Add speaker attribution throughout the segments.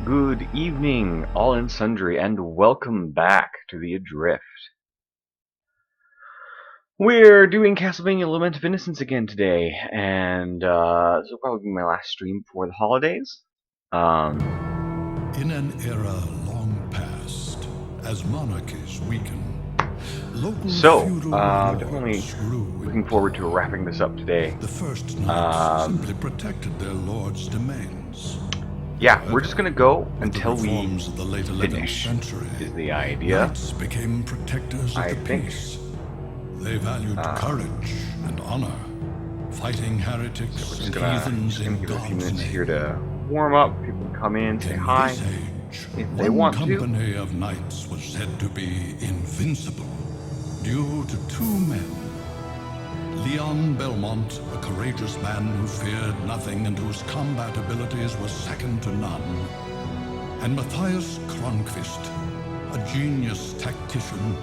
Speaker 1: Good evening, all and sundry, and welcome back to the Adrift. We're doing Castlevania Lament of Innocence again today, and this will probably be my last stream before the holidays.
Speaker 2: In an era long past, as monarchies weaken,
Speaker 1: definitely looking forward to wrapping this up today.
Speaker 2: The first knights simply protected their lord's domains.
Speaker 1: Yeah,
Speaker 2: However,
Speaker 1: we're just gonna go
Speaker 2: with
Speaker 1: until
Speaker 2: the
Speaker 1: we
Speaker 2: reforms of the late 11th
Speaker 1: finish,
Speaker 2: century,
Speaker 1: is the idea.
Speaker 2: knights became protectors of the peace. They valued courage and honor, fighting heretics and heathens in
Speaker 1: give it a few
Speaker 2: God's
Speaker 1: minutes
Speaker 2: name.
Speaker 1: here to warm up. People can come in, say hi
Speaker 2: In this age,
Speaker 1: if they
Speaker 2: one
Speaker 1: want to.
Speaker 2: company of knights was said to be invincible due to two men. Leon Belmont, a courageous man who feared nothing and whose combat abilities were second to none, and Matthias Kronqvist, a genius tactician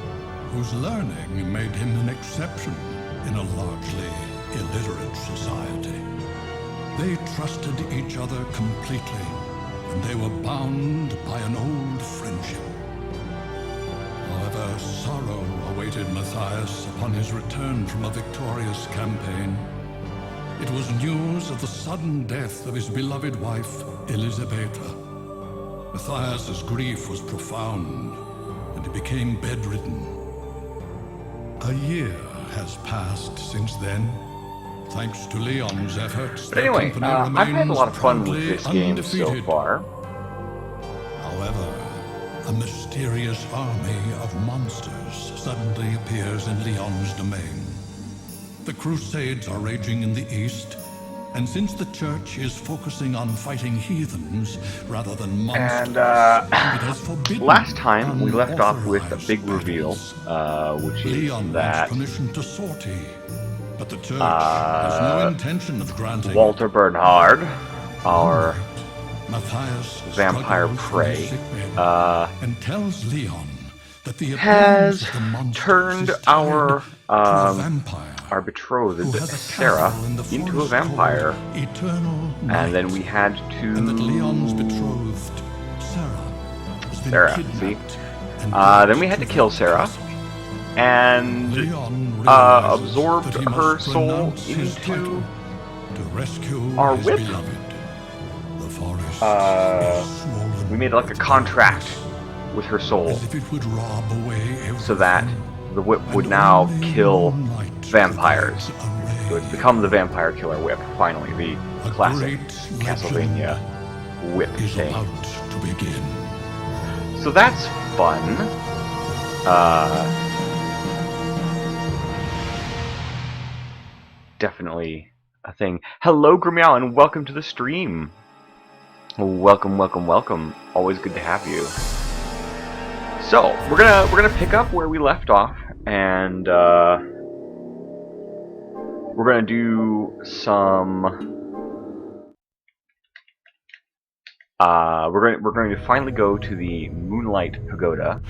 Speaker 2: whose learning made him an exception in a largely illiterate society. They trusted each other completely, and they were bound by an old friendship. However, sorrow awaited Matthias upon his return from a victorious campaign. It was news of the sudden death of his beloved wife, Elisabetta. Matthias's grief was profound, and he became bedridden. A year has passed since then. Thanks to Leon's efforts,
Speaker 1: But anyway, I've had a lot of fun with this game so far.
Speaker 2: However, a mysterious army of monsters suddenly appears in Leon's domain. The Crusades are raging in the east, and since the church is focusing on fighting heathens rather than monsters, it has forbidden
Speaker 1: last time we left off with a big reveal, which is
Speaker 2: Leon
Speaker 1: that
Speaker 2: wants permission to sortie, but the church has no intention of granting
Speaker 1: Walter Bernhard, our
Speaker 2: Matthias
Speaker 1: vampire prey,
Speaker 2: and tells Leon that the
Speaker 1: has
Speaker 2: appearance of the monsters
Speaker 1: turned
Speaker 2: is tied
Speaker 1: our
Speaker 2: to a vampire
Speaker 1: our betrothed
Speaker 2: who has a
Speaker 1: Sarah
Speaker 2: castle in the
Speaker 1: into a
Speaker 2: forest
Speaker 1: vampire,
Speaker 2: called Eternal
Speaker 1: and then
Speaker 2: Night.
Speaker 1: we had
Speaker 2: And that Leon's
Speaker 1: to
Speaker 2: betrothed, Sarah, has been kidnapped and
Speaker 1: then we had to kill Sarah and
Speaker 2: Leon realizes
Speaker 1: absorbed
Speaker 2: that he
Speaker 1: her
Speaker 2: must
Speaker 1: soul
Speaker 2: renounce his
Speaker 1: into
Speaker 2: title to rescue
Speaker 1: our
Speaker 2: his
Speaker 1: whip.
Speaker 2: beloved. The forest is swollen
Speaker 1: we made like a
Speaker 2: with
Speaker 1: contract
Speaker 2: darkness,
Speaker 1: with her soul
Speaker 2: as if it would rob away
Speaker 1: so that
Speaker 2: everything,
Speaker 1: the whip would
Speaker 2: and
Speaker 1: now
Speaker 2: only
Speaker 1: kill
Speaker 2: moonlight
Speaker 1: vampires.
Speaker 2: provides a
Speaker 1: So it's
Speaker 2: ray.
Speaker 1: become the vampire killer whip, finally, the
Speaker 2: A
Speaker 1: classic
Speaker 2: great
Speaker 1: Castlevania whip
Speaker 2: is
Speaker 1: thing.
Speaker 2: about to begin.
Speaker 1: So that's fun. Definitely a thing. Hello, Grimiao, and welcome to the stream. Welcome, welcome, welcome. Always good to have you. So we're gonna pick up where we left off, and we're gonna do some. We're going to finally go to the Moonlight Pagoda,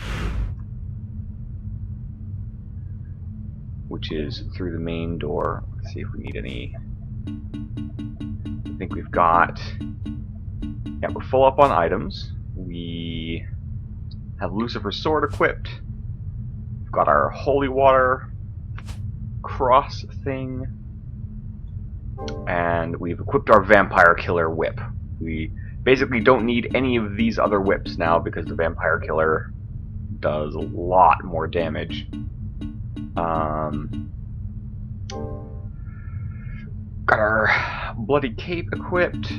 Speaker 1: which is through the main door. Let's see if we need any. I think we've got. Yeah, we're full up on items. We have Lucifer's sword equipped. We've got our holy water cross thing, and we've equipped our vampire killer whip. We basically don't need any of these other whips now because the vampire killer does a lot more damage. Got our bloody cape equipped.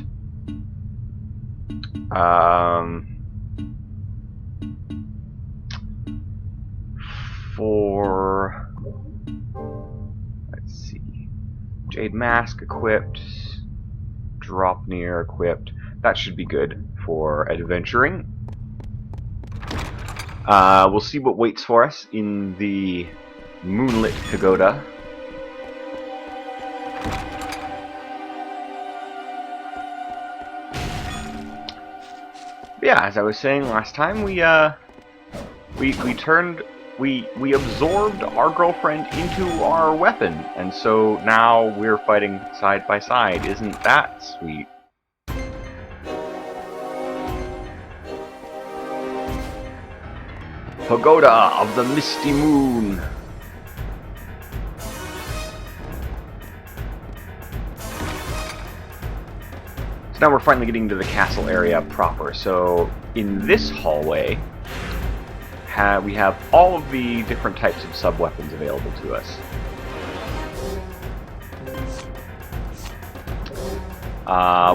Speaker 1: For let's see, Jade Mask equipped, Dropnir equipped. That should be good for adventuring. We'll see what waits for us in the Moonlit Pagoda. But yeah, as I was saying last time, we absorbed our girlfriend into our weapon, and so now we're fighting side by side. Isn't that sweet? Pagoda of the Misty Moon. So now we're finally getting to the castle area proper. So in this hallway, we have all of the different types of sub-weapons available to us.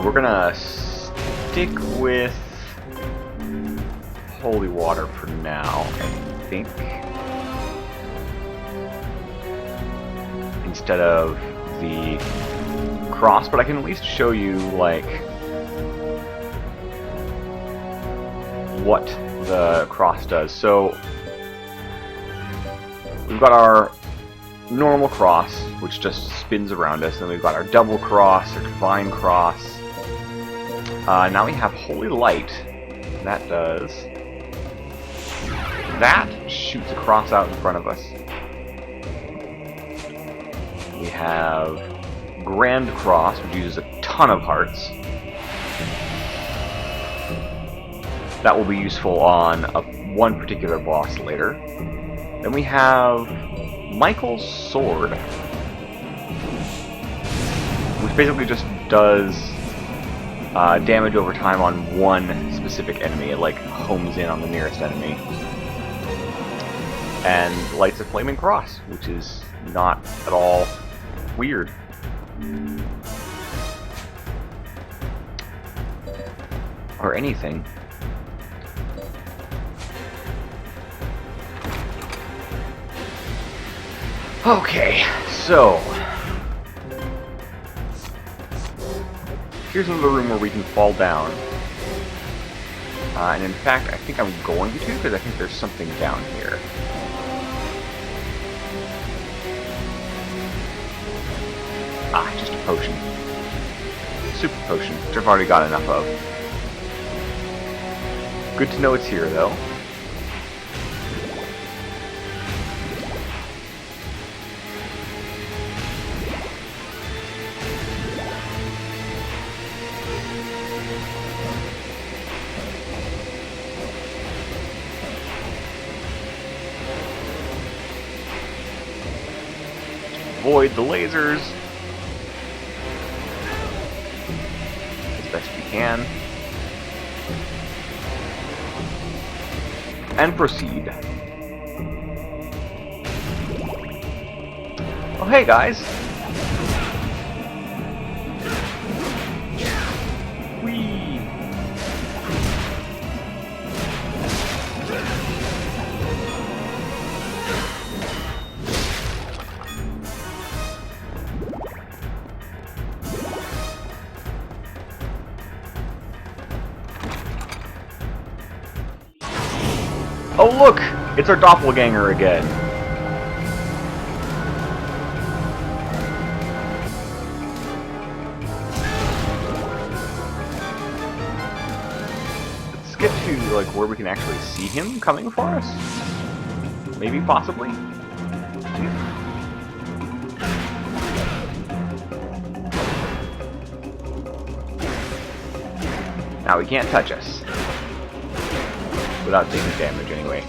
Speaker 1: We're gonna stick with holy water for now, I think, instead of the cross, but I can at least show you, like, what the cross does. So we've got our normal cross, which just spins around us, and we've got our double cross, our divine cross. Now we have holy light. That does... that shoots a cross out in front of us. We have Grand Cross, which uses a ton of hearts. That will be useful on one particular boss later. Then we have Michael's Sword, which basically just does damage over time on one specific enemy. It, like, homes in on the nearest enemy. And lights a flaming cross, which is not at all weird. Or anything. Okay, so here's another room where we can fall down. And in fact, I think I'm going to, because I think there's something down here. Ah, just a potion. Super potion, which I've already got enough of. Good to know it's here, though. Avoid the lasers as best we can, and proceed. Oh, hey guys! Whee! Oh look! It's our doppelganger again. Let's get to, like, where we can actually see him coming for us. Maybe, possibly. Now he can't touch us. Without taking damage, anyway.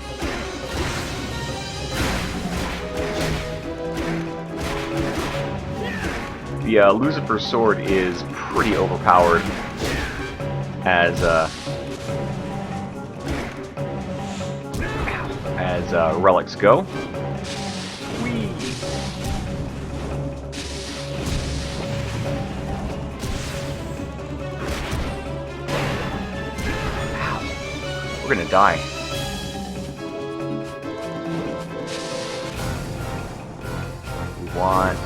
Speaker 1: The Lucifer's sword is pretty overpowered as relics go. Whee! We're gonna die. We want...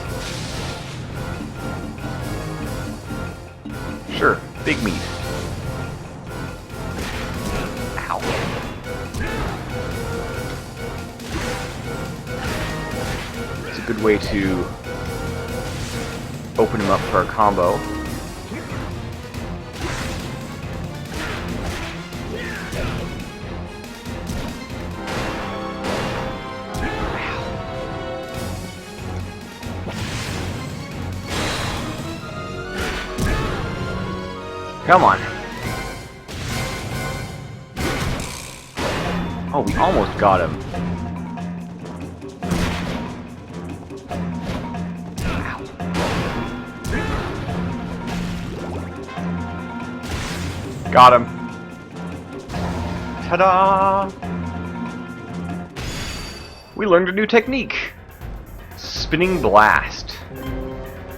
Speaker 1: sure, big meat. Ow. It's a good way to open him up for a combo. Come on. Oh, we almost got him. Got him. Ta-da! We learned a new technique. Spinning Blast.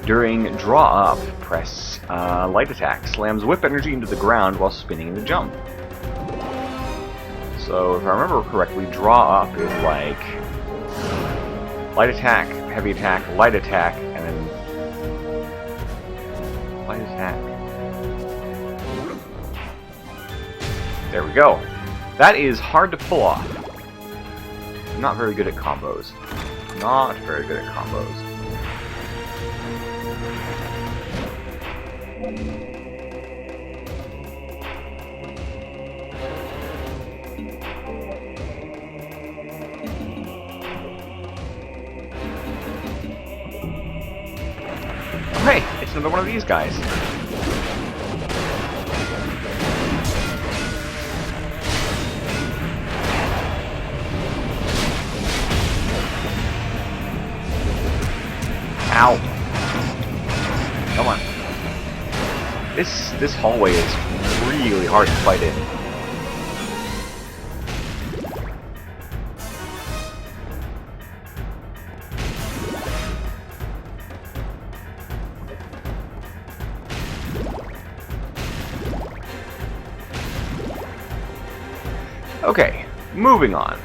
Speaker 1: During draw up, press light attack. Slams whip energy into the ground while spinning in the jump. So, if I remember correctly, draw up is like light attack, heavy attack, light attack, and then light attack. There we go. That is hard to pull off. I'm not very good at combos. Not very good at combos. Hey, it's another one of these guys. Ow. Come on. This hallway is really hard to fight in. Okay, moving on.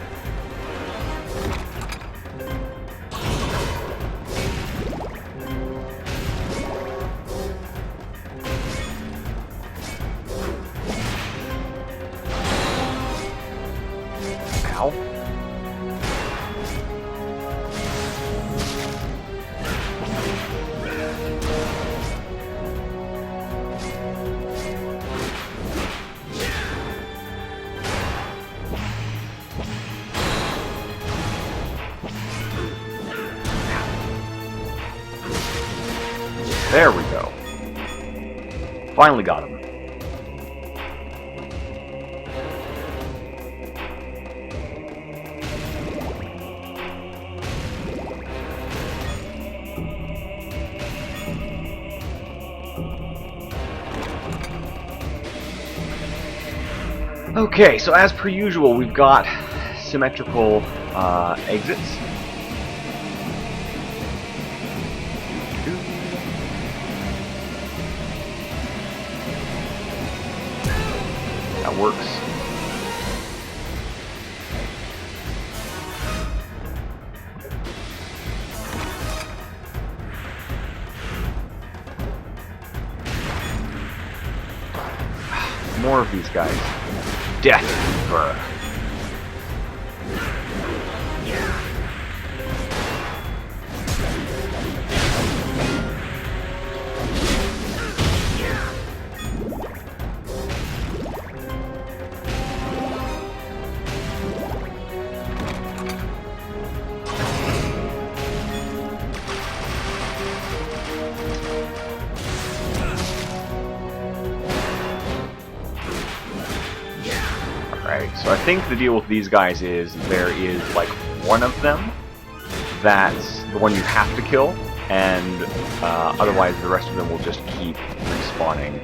Speaker 1: Ow. There we go. Finally got him. Okay, so as per usual, we've got symmetrical exits. That works. More of these guys. Death Reaper. So I think the deal with these guys is there is like one of them that's the one you have to kill, and otherwise the rest of them will just keep respawning.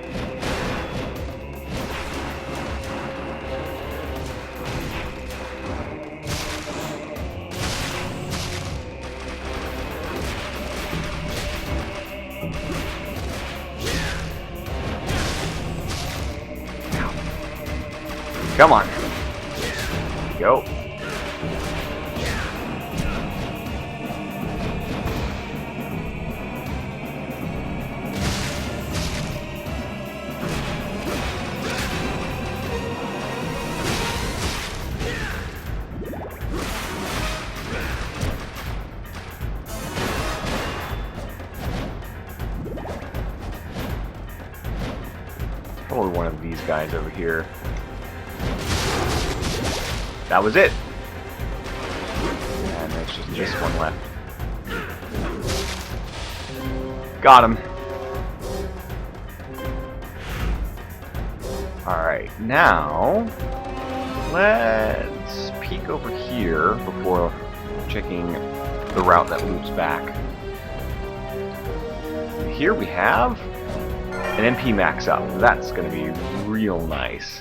Speaker 1: Come on. Go. Probably one of these guys over here. That was it. And there's just this one left. Got him. Alright, now let's peek over here before checking the route that loops back. Here we have an MP max up. That's going to be real nice.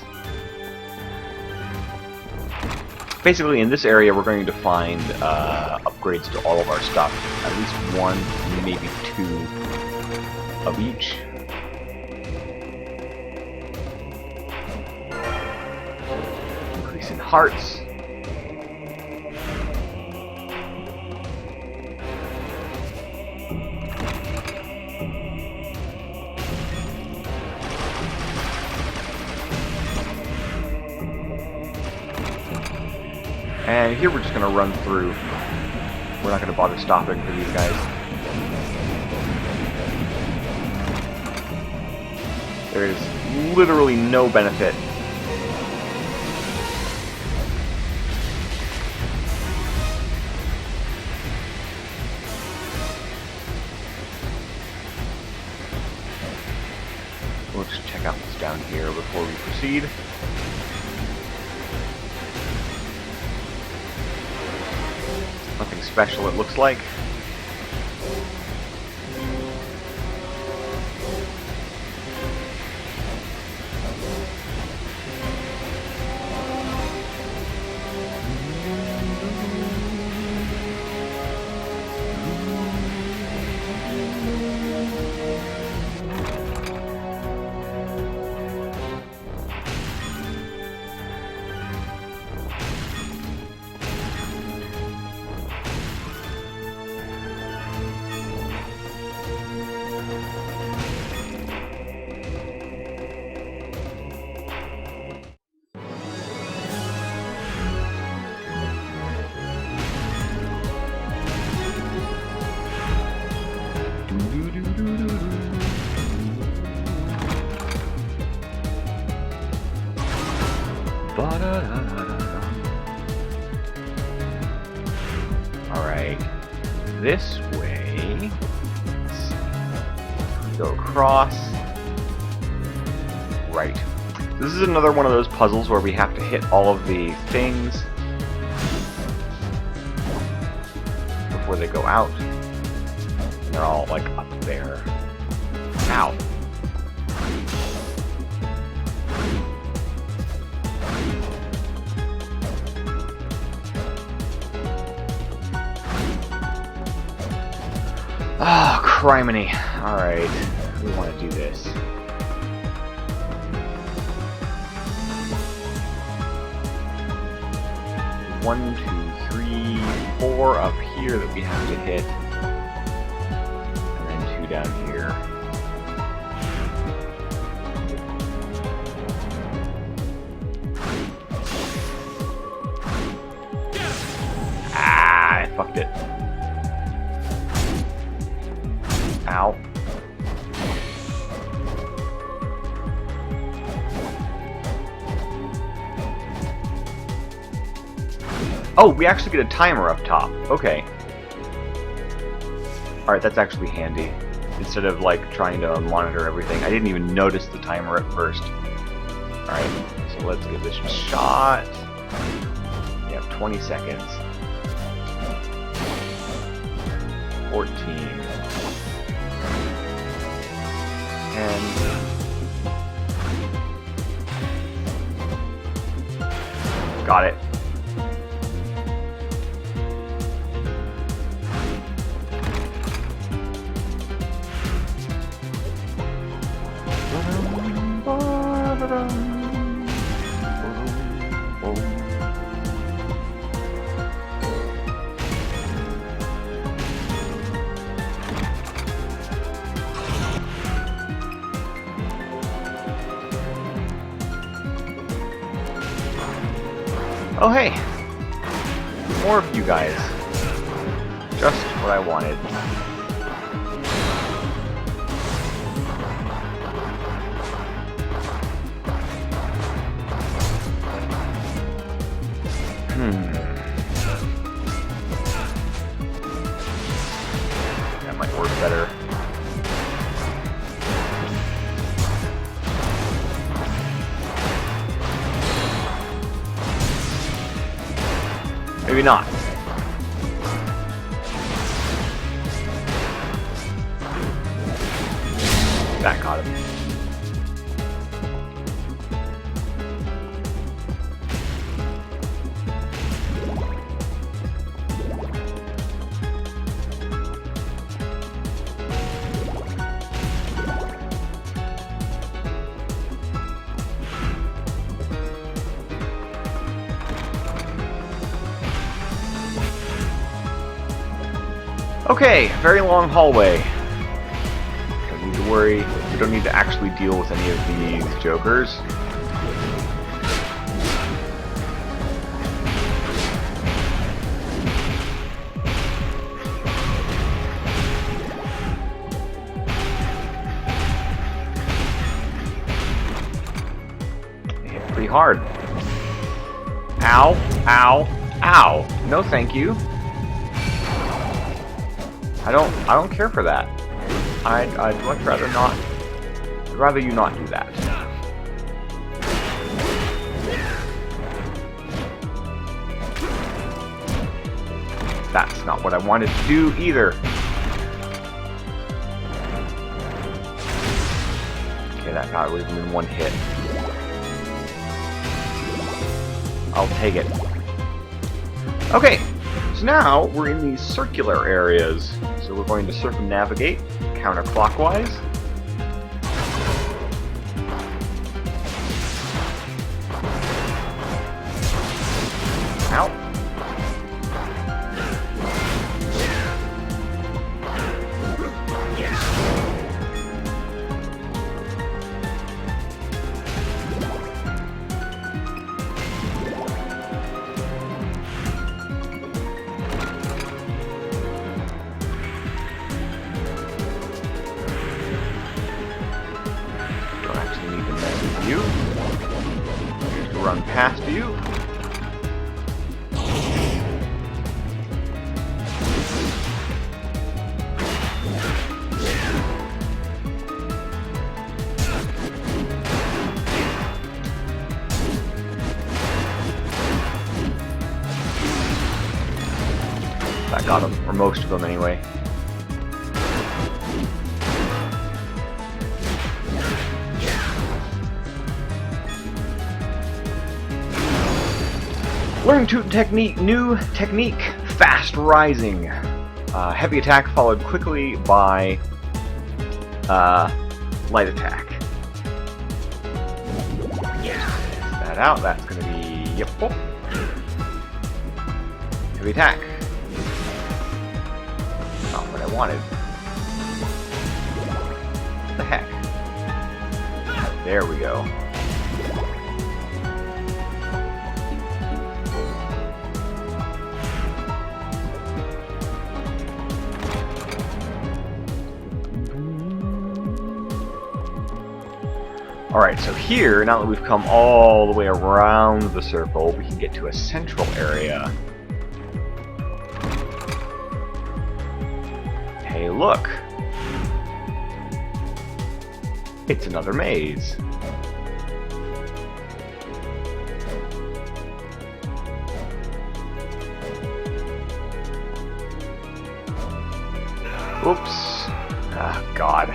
Speaker 1: Basically, in this area, we're going to find upgrades to all of our stuff. At least one, maybe two of each. Increase in hearts. And here we're just going to run through. We're not going to bother stopping for these guys. There is literally no benefit. We'll just check out what's down here before we proceed. Nothing special, it looks like. Alright, this way. Let's see. Go across. Right. This is another one of those puzzles where we have to hit all of the things before they go out. And they're all like up there. Ow. Ah, oh, criminy. Alright, we want to do this. One, two, three, four up here that we have to hit. And then two down here. Ah, I fucked it. Ow. Oh, we actually get a timer up top. Okay. Alright, that's actually handy. Instead of, like, trying to monitor everything. I didn't even notice the timer at first. Alright, so let's give this a shot. You have 20 seconds. 14. 10. Got it. Oh hey! More of you guys. Just what I wanted. That might work better. Maybe not. That got him. Okay, very long hallway. Don't need to worry. We don't need to actually deal with any of these jokers. They hit pretty hard. Ow, ow, ow. No thank you. I don't care for that. I'd much rather not. I'd rather you not do that. That's not what I wanted to do either. Okay, that got rid of him in one hit. I'll take it. Okay, so now we're in these circular areas. So we're going to circumnavigate counterclockwise. Ow. You. Just run past you. That got them, or most of them anyway. Learn new technique, fast rising. Heavy attack followed quickly by light attack. Test that out. That's going to be yep. Oh. Heavy attack. Not what I wanted. What the heck? There we go. Alright, so here, now that we've come all the way around the circle, we can get to a central area. Hey, look! It's another maze. Oops. Ah, God.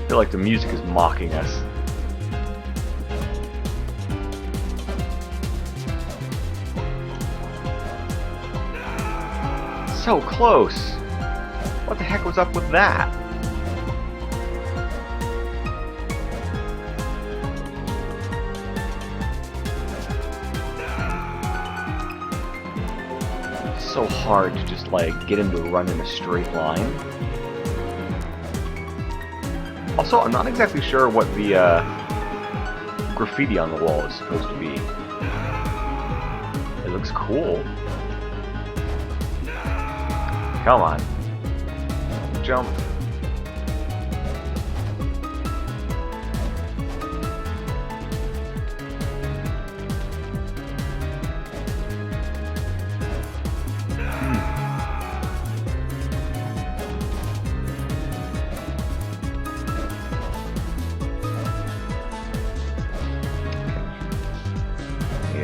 Speaker 1: I feel like the music is mocking us. So close! What the heck was up with that? So hard to just like get him to run in a straight line. Also, I'm not exactly sure what the graffiti on the wall is supposed to be. It looks cool. Come on. Jump.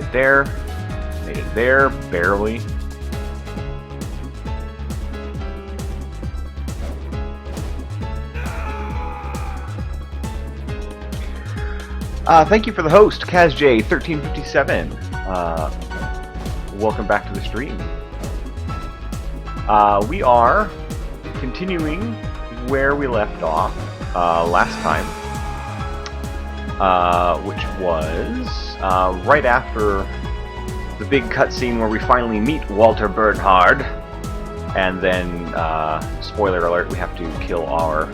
Speaker 1: it there. Made it there, barely. Thank you for the host, KazJ1357. Welcome back to the stream. We are continuing where we left off last time, which was right after the big cutscene where we finally meet Walter Bernhard, and then, spoiler alert, we have to kill our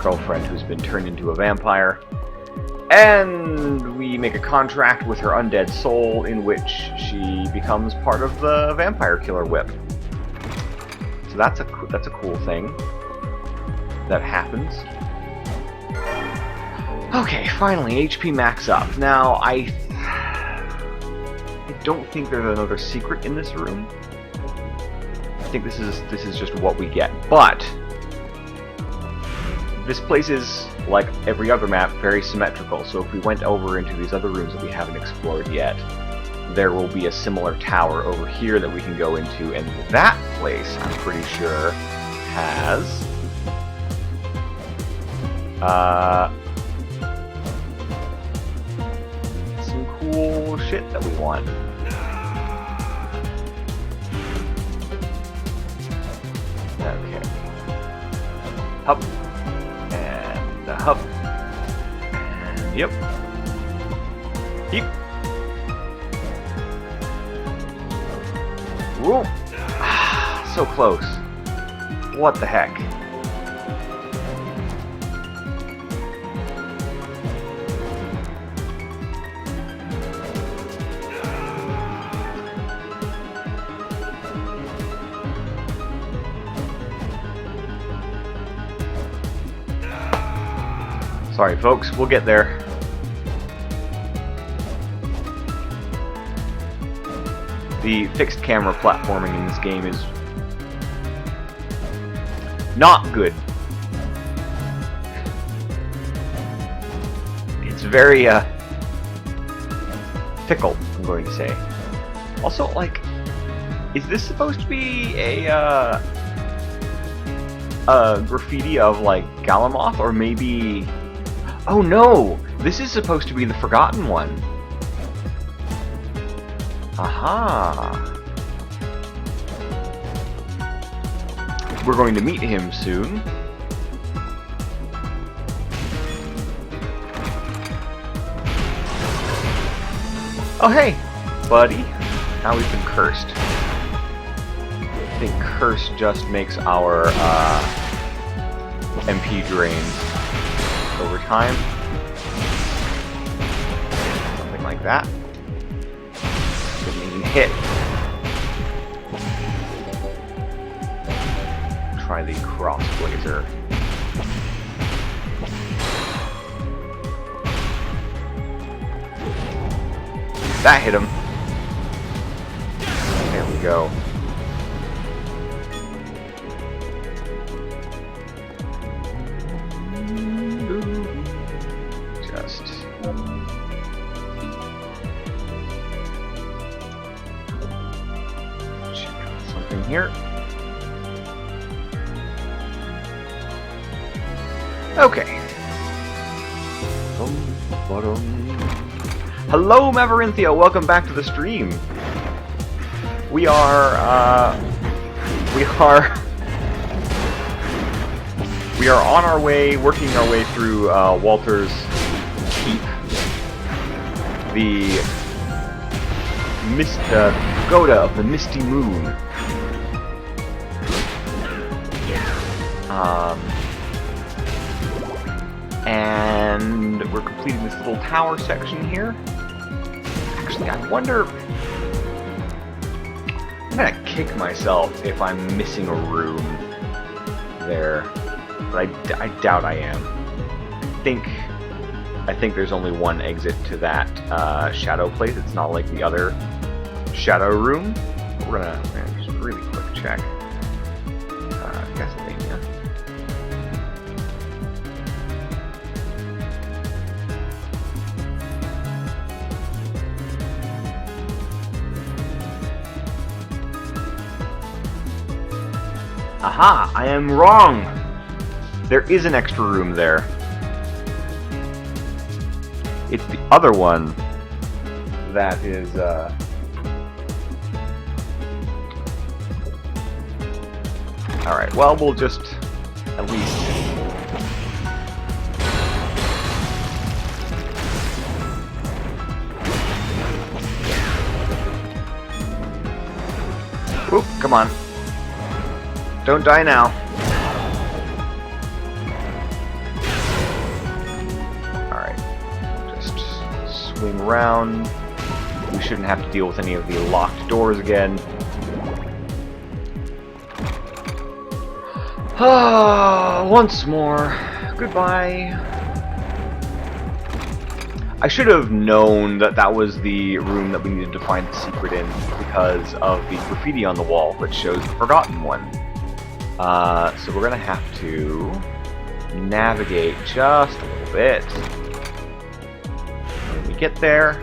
Speaker 1: girlfriend who's been turned into a vampire. And we make a contract with her undead soul in which she becomes part of the vampire killer whip. So that's a cool thing that happens. Okay, finally, HP max up. Now, I don't think there's another secret in this room. I think this is just what we get. But this place is, like every other map, very symmetrical, so if we went over into these other rooms that we haven't explored yet, there will be a similar tower over here that we can go into, and that place, I'm pretty sure, has some cool shit that we want. Okay. Hup. Hub. And yep. Heap. Whoa. So close. What the heck? Sorry, folks, we'll get there. The fixed camera platforming in this game is not good. It's very, fickle, I'm going to say. Also, like, is this supposed to be a graffiti of, like, Galamoth, or maybe... Oh no! This is supposed to be the Forgotten One. Aha! We're going to meet him soon. Oh hey, buddy. Now we've been cursed. I think curse just makes our MP drains over time. Something like that. Didn't even hit. Try the cross blazer. That hit him. There we go. Here. Okay. Hello, Maverinthia. Welcome back to the stream. We are on our way, working our way through Walter's keep, the pagoda of the Misty Moon. And we're completing this little tower section here. Actually, I wonder... I'm gonna kick myself if I'm missing a room there. But I doubt I am. I think there's only one exit to that shadow place. It's not like the other shadow room. We're gonna just really quick check. Castlevania. Aha! I am wrong! There is an extra room there. It's the other one that is, Alright, well, we'll just at least... Oop, come on. Don't die now. Alright. Just swing around. We shouldn't have to deal with any of the locked doors again. Ah, once more. Goodbye. I should have known that that was the room that we needed to find the secret in because of the graffiti on the wall that shows the forgotten one. So we're gonna have to navigate just a little bit. When we get there,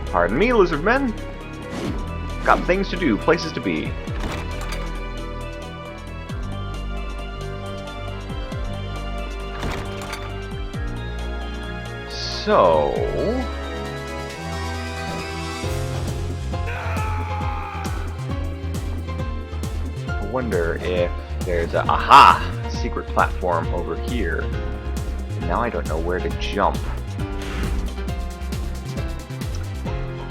Speaker 1: pardon me, lizard men. Got things to do, places to be. So, I wonder if there's a secret platform over here. And now I don't know where to jump.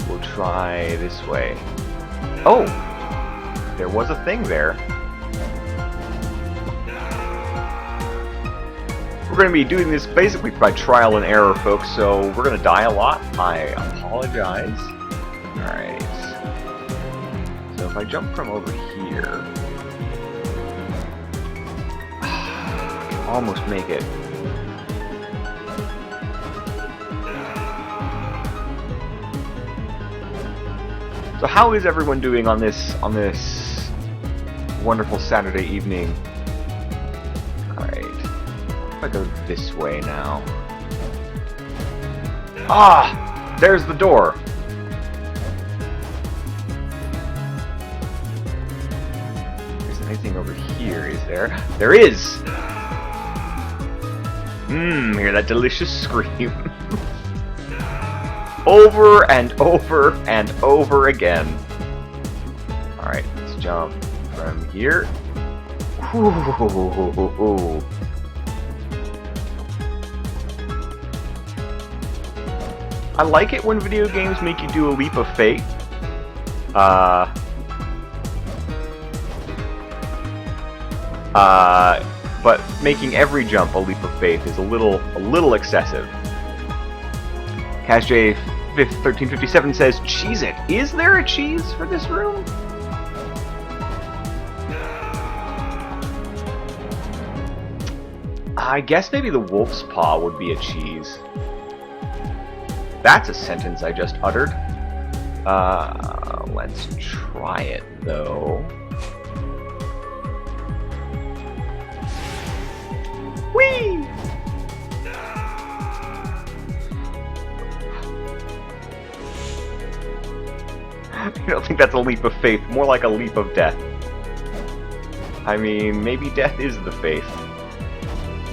Speaker 1: We'll try this way. Oh, there was a thing there. We're going to be doing this basically by trial and error, folks, so we're going to die a lot. I apologize. Alright. So if I jump from over here... I can almost make it. So how is everyone doing on this wonderful Saturday evening? If I go this way now. Ah! There's the door! There's anything over here, is there? There is! Hear that delicious scream. Over and over and over again. Alright, let's jump from here. Ooh. I like it when video games make you do a leap of faith. But making every jump a leap of faith is a little excessive. CashJ1357 says, "Cheese it! Is there a cheese for this room?" I guess maybe the wolf's paw would be a cheese. That's a sentence I just uttered. Let's try it, though. Whee! I don't think that's a leap of faith, more like a leap of death. I mean, maybe death is the faith.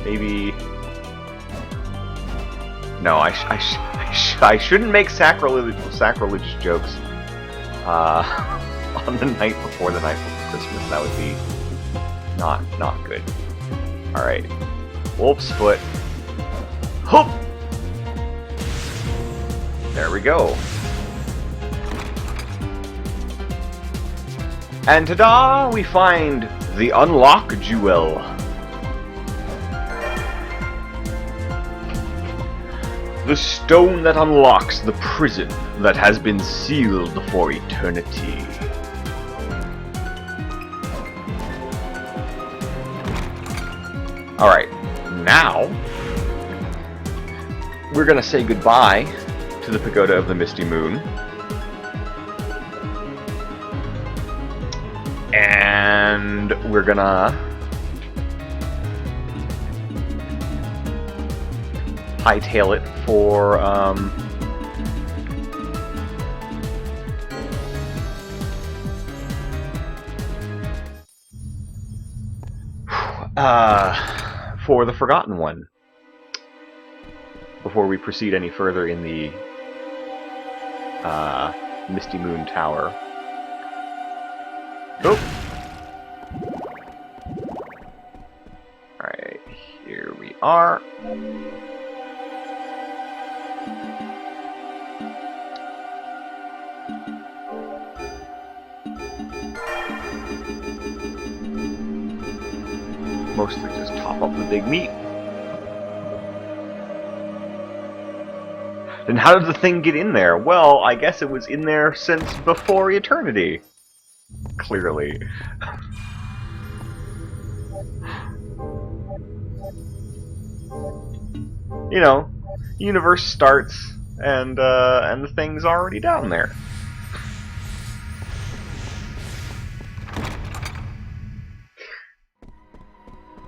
Speaker 1: Maybe... No, I shouldn't make sacrilegious jokes on the night before Christmas. That would be not good. All right, wolf's foot. Hoop. There we go. And ta-da! We find the unlock jewel. The stone that unlocks the prison that has been sealed for eternity. Alright, now we're gonna say goodbye to the Pagoda of the Misty Moon. And we're gonna hightail it for For the Forgotten One. Before we proceed any further in the Misty Moon Tower. Oh! Alright, here we are. Mostly just top up the big meat. Then how did the thing get in there? Well, I guess it was in there since before eternity. Clearly. You know, universe starts and the thing's already down there.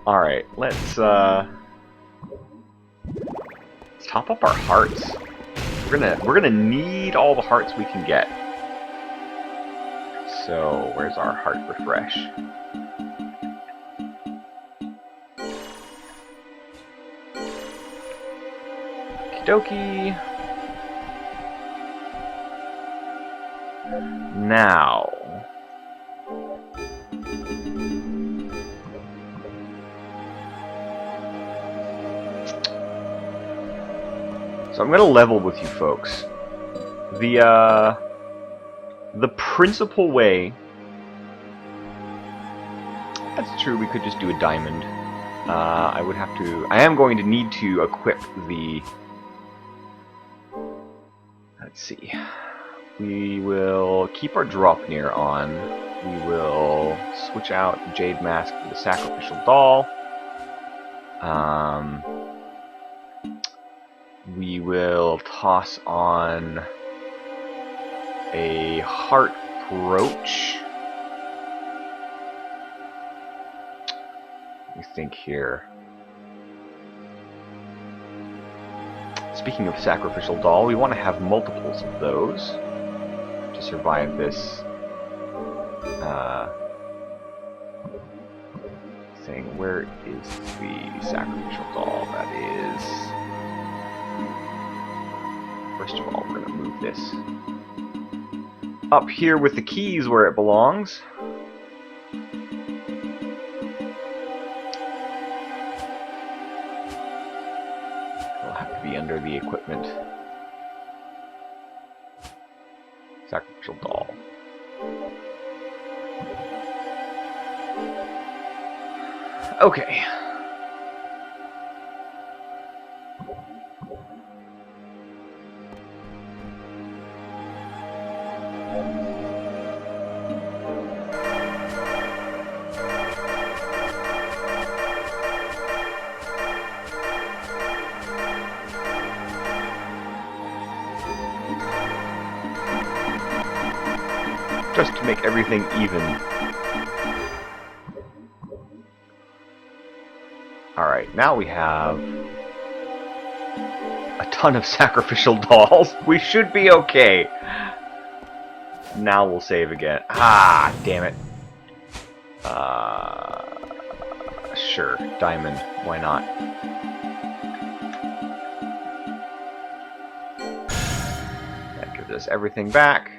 Speaker 1: Alright, let's top up our hearts. We're gonna need all the hearts we can get. So, where's our heart refresh? Okie dokie. Now. So I'm gonna level with you folks. The principal way. That's true. We could just do a diamond. I would have to. I am going to need to equip the. Let's see. We will keep our Dropnir on. We will switch out the Jade Mask for the Sacrificial Doll. We will toss on a Heart Brooch. Let me think here. Speaking of Sacrificial Doll, we want to have multiples of those to survive this thing. Where is the Sacrificial Doll? That is... First of all, we're going to move this up here with the keys where it belongs. It'll have to be under the equipment. Sacrificial Doll. Okay. Just to make everything even. Alright, now we have a ton of sacrificial dolls. We should be okay. Now we'll save again. Ah, damn it. Sure, diamond. Why not? That gives us everything back.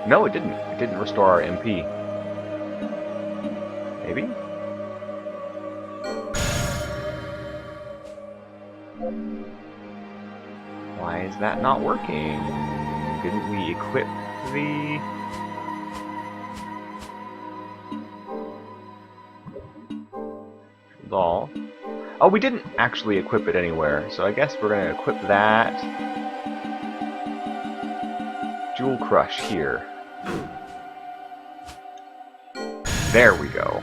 Speaker 1: No, it didn't. It didn't restore our MP. Maybe? Why is that not working? Didn't we equip the... doll? Oh, we didn't actually equip it anywhere, so I guess we're going to equip that. Jewel Crush here. There we go.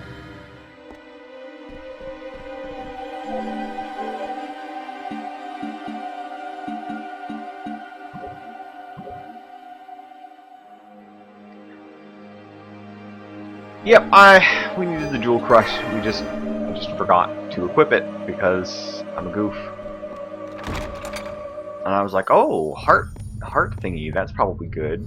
Speaker 1: Yep, we needed the Jewel Crush. I just forgot to equip it because I'm a goof. And I was like, oh, heart thingy, that's probably good.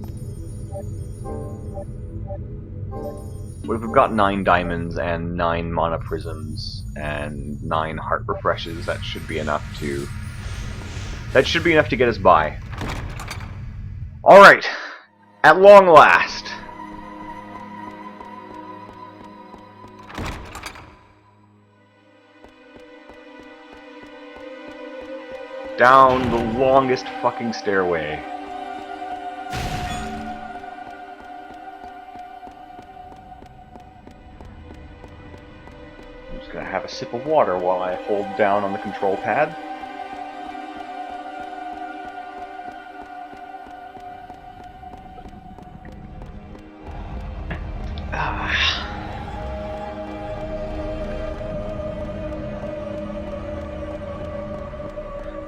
Speaker 1: we've got 9 diamonds and 9 mana prisms and 9 heart refreshes. That should be enough to. That should be enough to get us by. All right, at long last. Down the longest fucking stairway. I'm just gonna have a sip of water while I hold down on the control pad.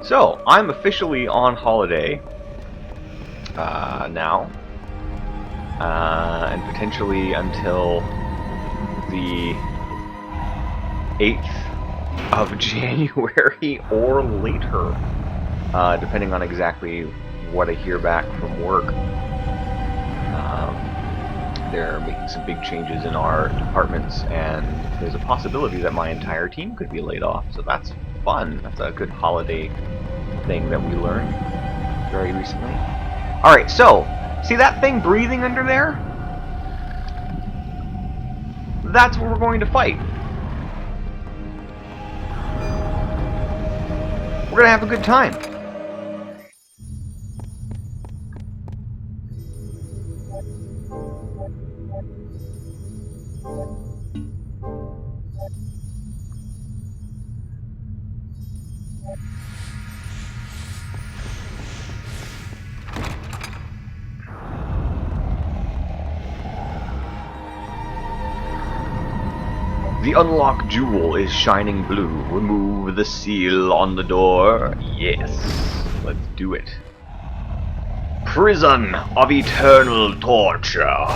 Speaker 1: So, I'm officially on holiday now, and potentially until the 8th of January or later, depending on exactly what I hear back from work. They're making some big changes in our departments, and there's a possibility that my entire team could be laid off, so that's fun. That's a good holiday thing that we learned very recently. Alright, so, see that thing breathing under there? That's what we're going to fight. We're going to have a good time. The unlock jewel is shining blue. Remove the seal on the door. Yes. Let's do it. Prison of eternal torture.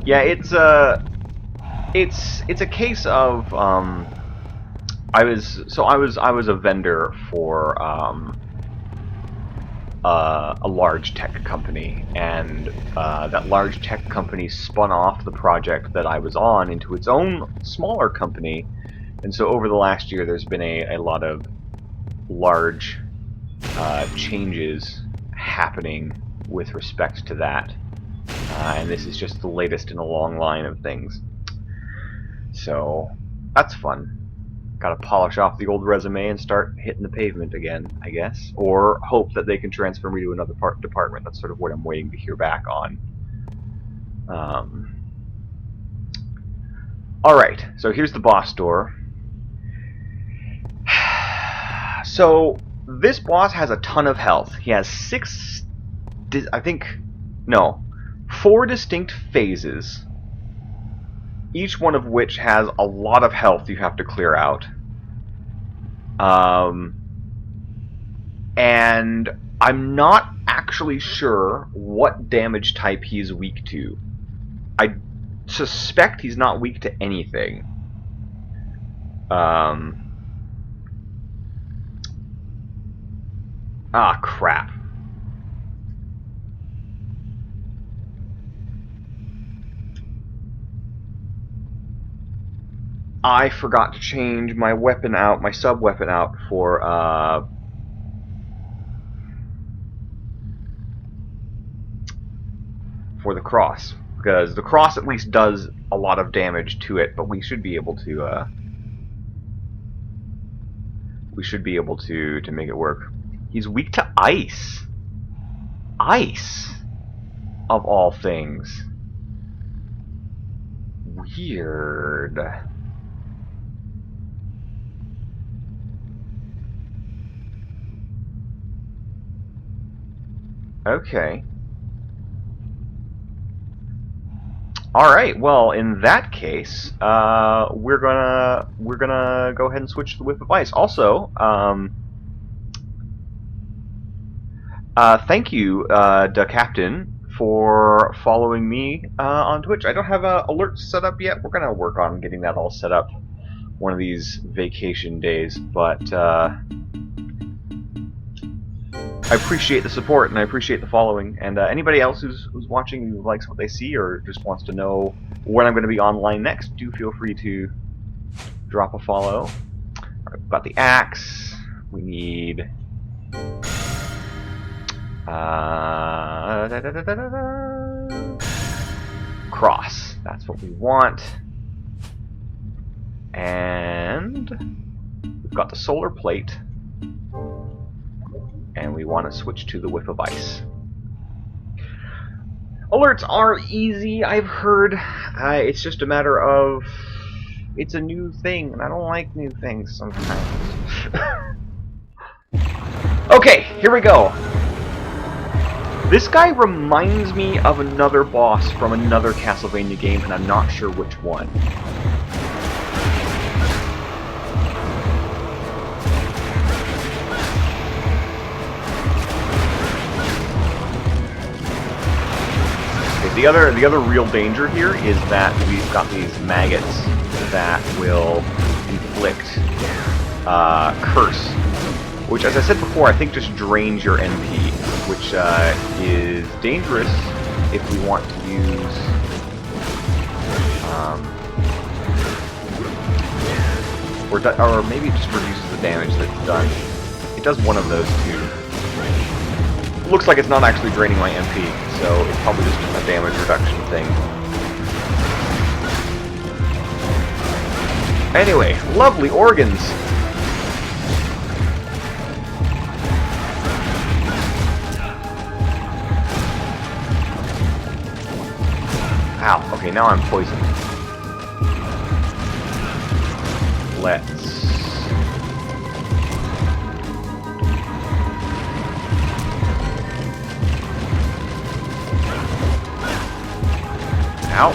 Speaker 1: Yeah, it's a case of I was a vendor for a large tech company, and that large tech company spun off the project that I was on into its own smaller company, and so over the last year there's been a lot of large changes happening with respect to that, and this is just the latest in a long line of things. So that's fun. Gotta polish off the old resume and start hitting the pavement again, I guess. Or hope that they can transfer me to another department. That's sort of what I'm waiting to hear back on. Alright, so here's the boss door. So, this boss has a ton of health. He has 4 distinct phases, each one of which has a lot of health you have to clear out. And I'm not actually sure what damage type he's weak to. I suspect he's not weak to anything. Ah, crap. I forgot to change my weapon out, my sub-weapon out for the cross. Because the cross at least does a lot of damage to it, but we should be able to make it work. He's weak to ice. Ice, of all things. Weird. Okay. Alright, well, in that case, we're gonna go ahead and switch to the Whip of Ice. Also, thank you, Da Captain, for following me on Twitch. I don't have alerts set up yet. We're gonna work on getting that all set up one of these vacation days, but I appreciate the support and I appreciate the following. And anybody else who's watching who likes what they see or just wants to know when I'm going to be online next, do feel free to drop a follow. Alright, we've got the axe. We need cross. That's what we want. And we've got the solar plate. And we want to switch to the whiff of ice. Alerts are easy, I've heard. It's just a matter of... It's a new thing, and I don't like new things sometimes. Okay, here we go. This guy reminds me of another boss from another Castlevania game, and I'm not sure which one. The other real danger here is that we've got these maggots that will inflict curse, which, as I said before, I think just drains your MP, which is dangerous if we want to use or maybe it just reduces the damage that's done. It does one of those two. Looks like it's not actually draining my MP, so it's probably just a damage reduction thing. Anyway, lovely organs! Ow, okay, now I'm poisoned. Let's... Ow.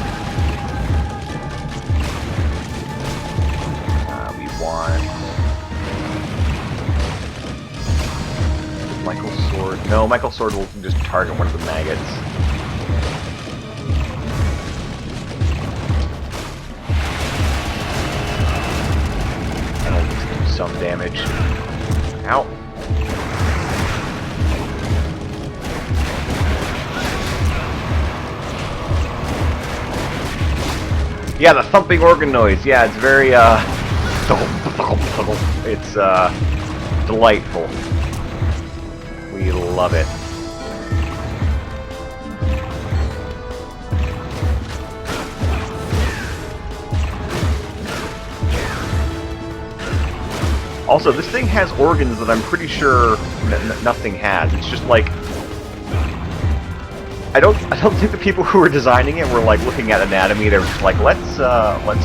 Speaker 1: We want... Michael's sword. No, Michael's sword will just target one of the maggots. That'll at least do some damage. Ow. Yeah, the thumping organ noise. Yeah, it's very, it's, delightful. We love it. Also, this thing has organs that I'm pretty sure nothing has. It's just like... I don't think the people who were designing it were like looking at anatomy. They were just like, let's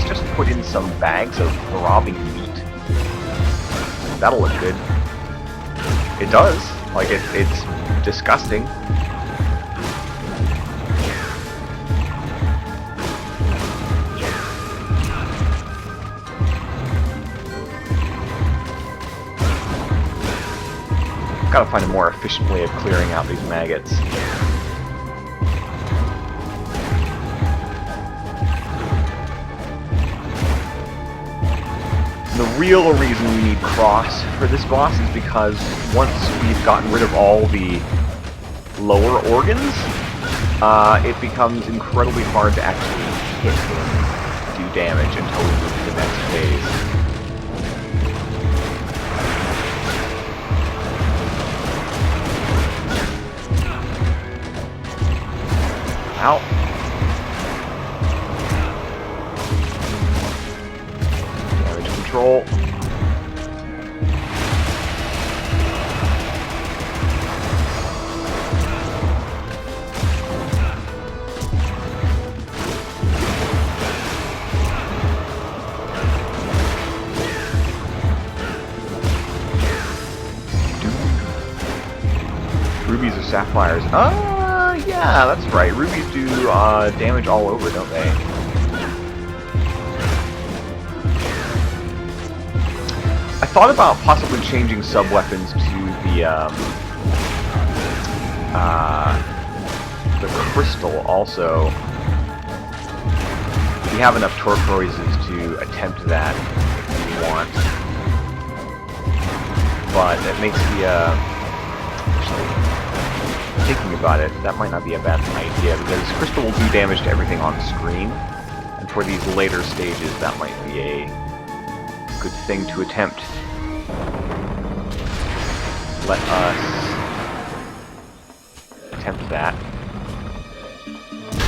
Speaker 1: just put in some bags of throbbing meat. That'll look good. It does. Like it's disgusting. Gotta find a more efficient way of clearing out these maggots. The real reason we need cross for this boss is because once we've gotten rid of all the lower organs, it becomes incredibly hard to actually hit and do damage until we move to the next phase. Ow. Damage control. Rubies or sapphires? Yeah, that's right. Rubies do damage all over, don't they? I thought about possibly changing sub-weapons to the crystal also. We have enough turquoises to attempt that. want. But it makes the, actually, thinking about it, that might not be a bad idea, because Crystal will do damage to everything on screen, and for these later stages, that might be a good thing to attempt. Let us attempt that.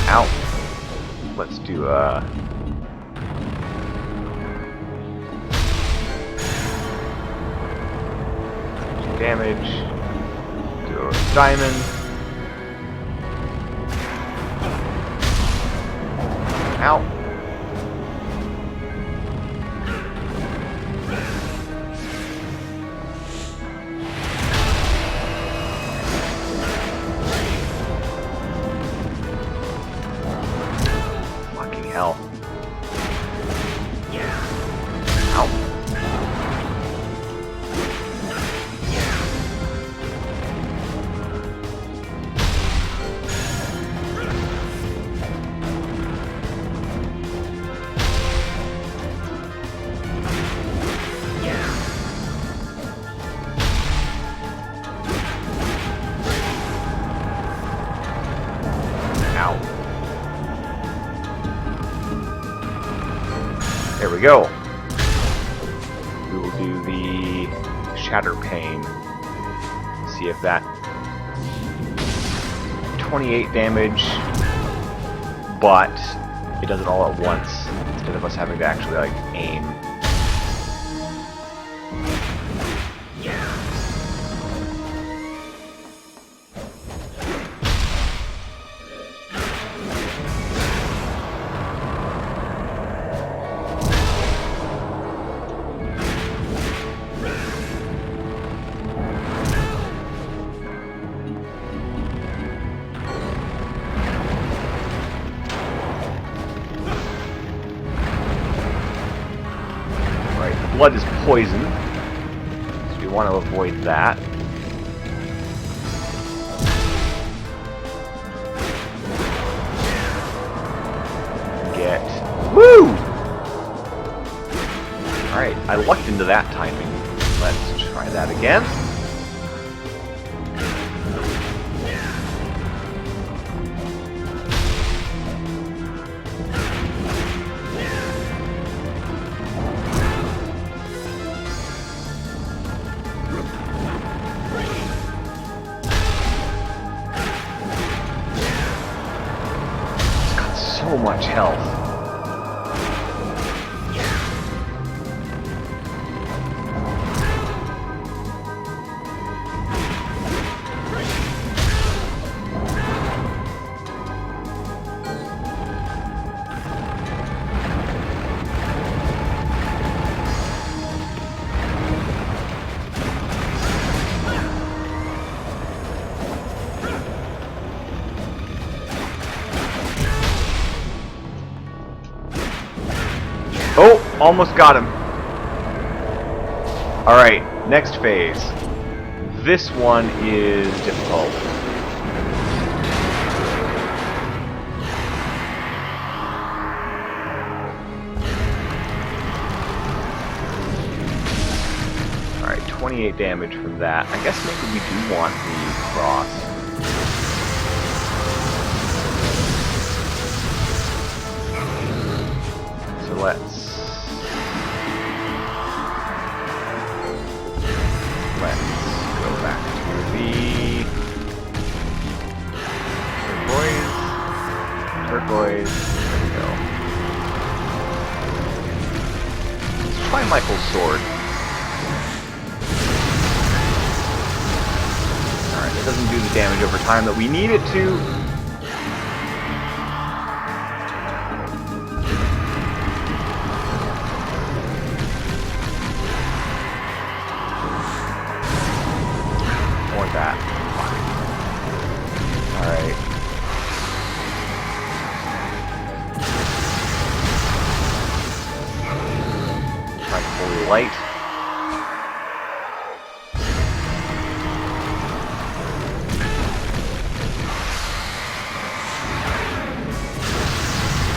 Speaker 1: Ow. Let's do damage. Do a diamond. Ow. Fucking hell. Ow. There we go. We will do the Shatter Pain. See if that 28 damage, but it does it all at once instead of us having to actually like aim. Blood is poison, so we want to avoid that. Get... Woo! Alright, I lucked into that timing. Let's try that again. So much health. Oh, almost got him. Alright, next phase. This one is difficult. Alright, 28 damage from that. I guess maybe we do want the cross. So let's go back to the turquoise. There we go. Let's try Michael's sword. Alright, it doesn't do the damage over time that we need it to. That. Alright. Try fully light.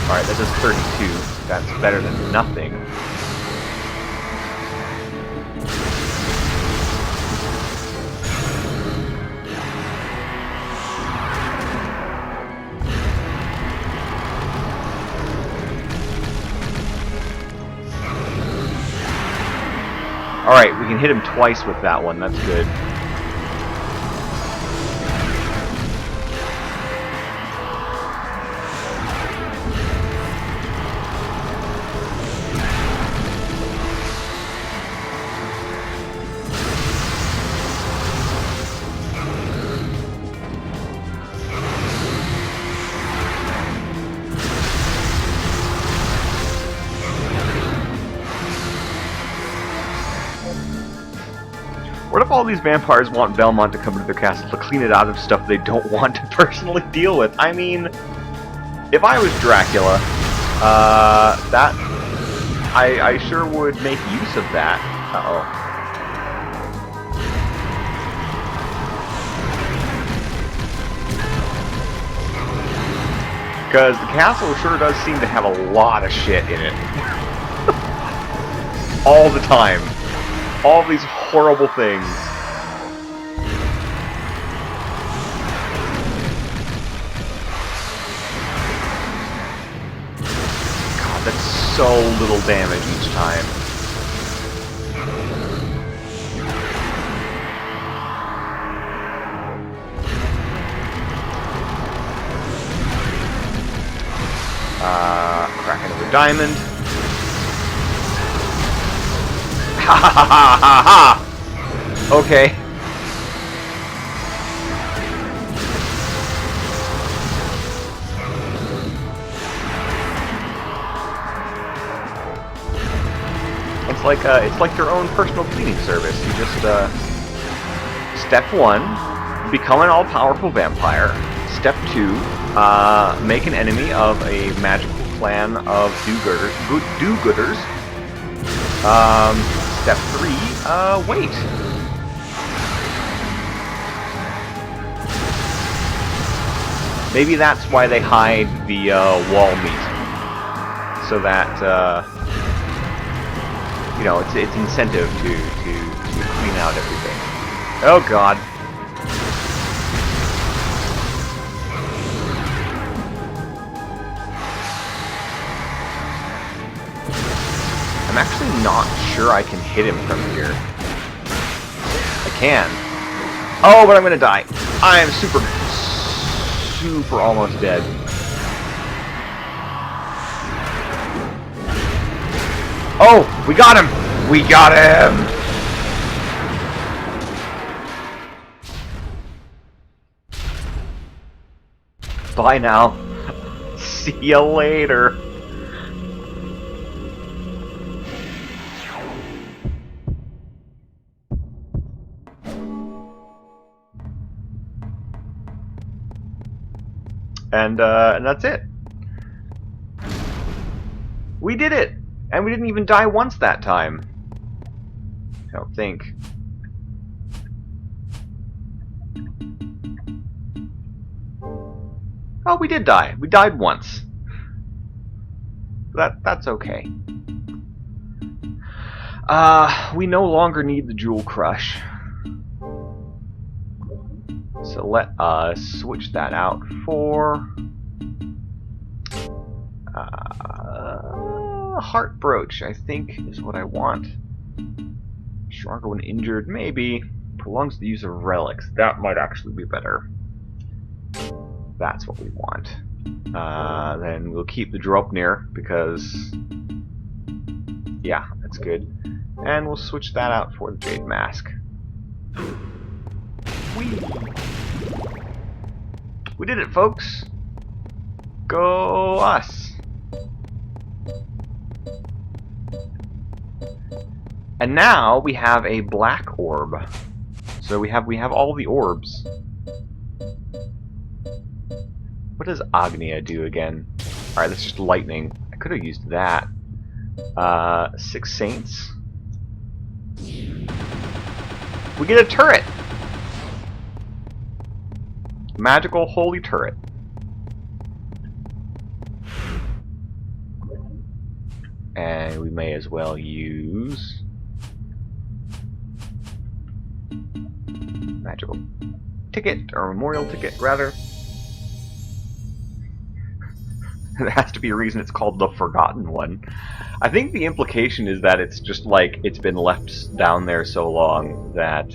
Speaker 1: Alright, that does 32. That's better than nothing. Alright, we can hit him twice with that one. That's good. What if all these vampires want Belmont to come into their castle to clean it out of stuff they don't want to personally deal with? I mean, if I was Dracula, I sure would make use of that. Uh-oh. Because the castle sure does seem to have a lot of shit in it. All the time. All these horrible things. God, that's so little damage each time. Crack another diamond. Ha ha ha ha ha! Okay. It's like your own personal cleaning service. You just step 1, become an all-powerful vampire. Step 2, make an enemy of a magical clan of do-gooders. Step 3, wait. Maybe that's why they hide the wall meat, so that you know, it's incentive to clean out everything. Oh God. I'm actually not sure I can hit him from here. I can. Oh, but I'm gonna die. I am super almost dead. Oh, we got him! We got him! Bye now. See ya later. And that's it. We did it! And we didn't even die once that time. I don't think. Oh, we did die. We died once. That's okay. We no longer need the Jewel Crush. So let us switch that out for Heart Brooch, I think, is what I want. Stronger when injured, maybe. Prolongs the use of relics. That might actually be better. That's what we want. Then we'll keep the Dropnir, because yeah, that's good. And we'll switch that out for the Jade Mask. We did it, folks! Go us! And now we have a black orb. So we have all the orbs. What does Agnia do again? Alright, that's just lightning. I could have used that. 6 Saints. We get a turret! Magical holy turret. And we may as well use magical ticket, or memorial ticket rather. There has to be a reason it's called the Forgotten One. I think the implication is that it's just like it's been left down there so long that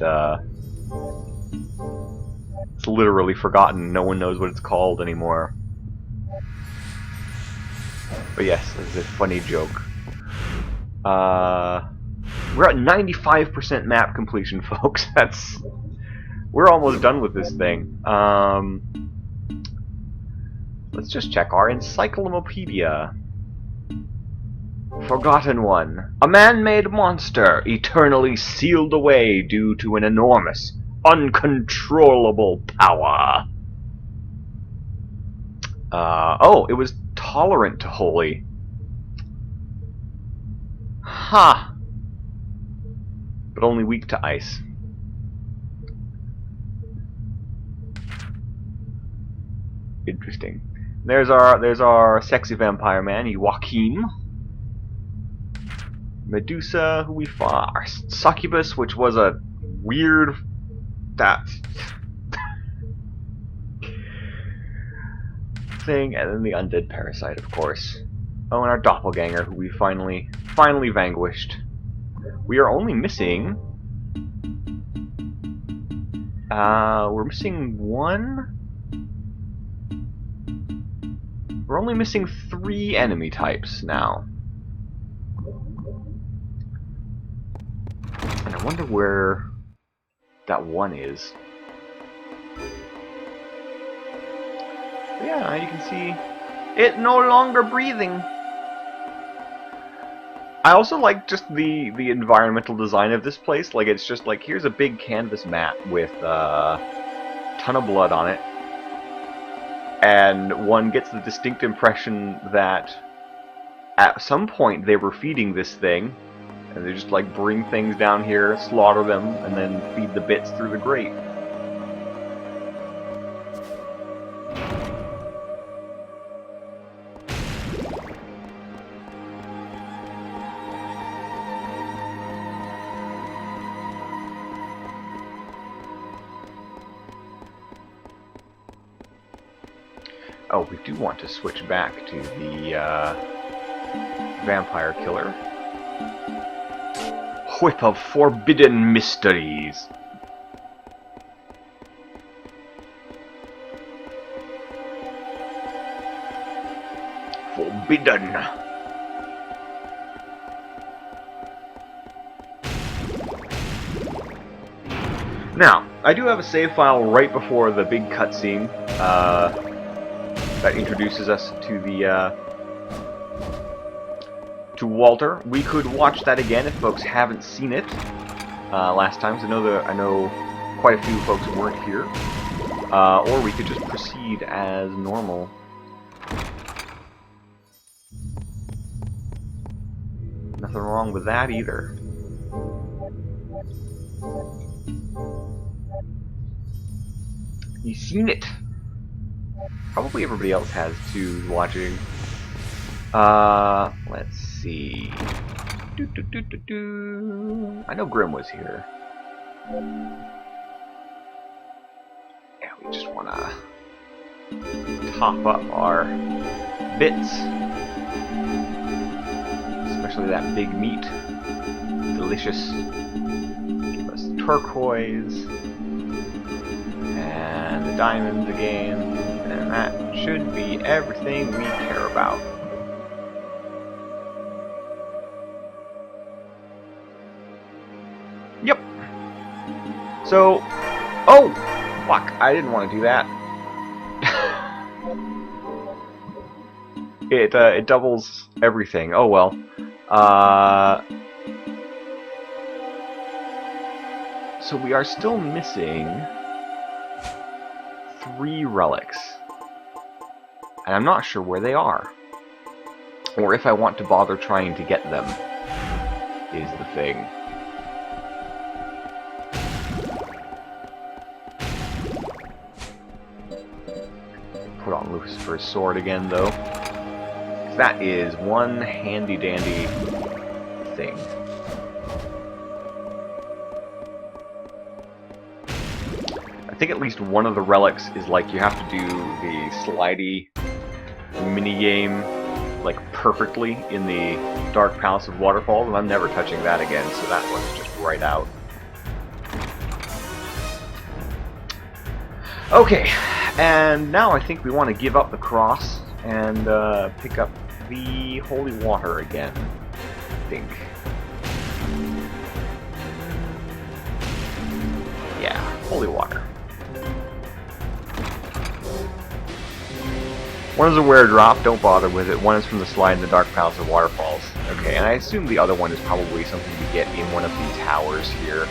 Speaker 1: it's literally forgotten. No one knows what it's called anymore. But yes, it's a funny joke. We're at 95% map completion, folks. We're almost done with this thing. Let's just check our encyclopedia. Forgotten One. A man-made monster, eternally sealed away due to an enormous, uncontrollable power. Oh, it was tolerant to holy. Ha! Huh. But only weak to ice. Interesting. There's our sexy vampire man, Joachim. Medusa, who we fought. Succubus, which was a weird... thing, and then the undead parasite, of course. Oh, and our doppelganger, who we finally vanquished. We are only missing... we're missing one? We're only missing 3 enemy types now. And I wonder where that one is. But yeah, you can see it no longer breathing. I also like just the environmental design of this place. Like, it's just like, here's a big canvas mat with a ton of blood on it. And one gets the distinct impression that at some point they were feeding this thing, and they just like bring things down here, slaughter them, and then feed the bits through the grate. Oh, we do want to switch back to the vampire killer. Whip of Forbidden Mysteries. Forbidden. Now, I do have a save file right before the big cutscene. That introduces us to the to Walter. We could watch that again if folks haven't seen it last time. So I know quite a few folks weren't here, or we could just proceed as normal. Nothing wrong with that either. You've seen it. Probably everybody else has too, watching. Let's see. I know Grim was here. Yeah, we just wanna top up our bits. Especially that big meat. Delicious. Give us turquoise. And the diamonds again. And that should be everything we care about. Yep. So, oh, fuck! I didn't want to do that. It doubles everything. Oh well. So we are still missing 3 relics. And I'm not sure where they are. Or if I want to bother trying to get them, is the thing. Put on Lucifer's sword again, though. That is one handy-dandy thing. I think at least one of the relics is like you have to do the slidey minigame like perfectly in the Dark Palace of Waterfalls, and I'm never touching that again, so that one's just right out. Okay, and now I think we want to give up the cross and pick up the holy water again, I think. Yeah, holy water. One is a wear drop, don't bother with it. One is from the slide in the Dark Palace of Waterfalls. Okay, and I assume the other one is probably something you get in one of these towers here.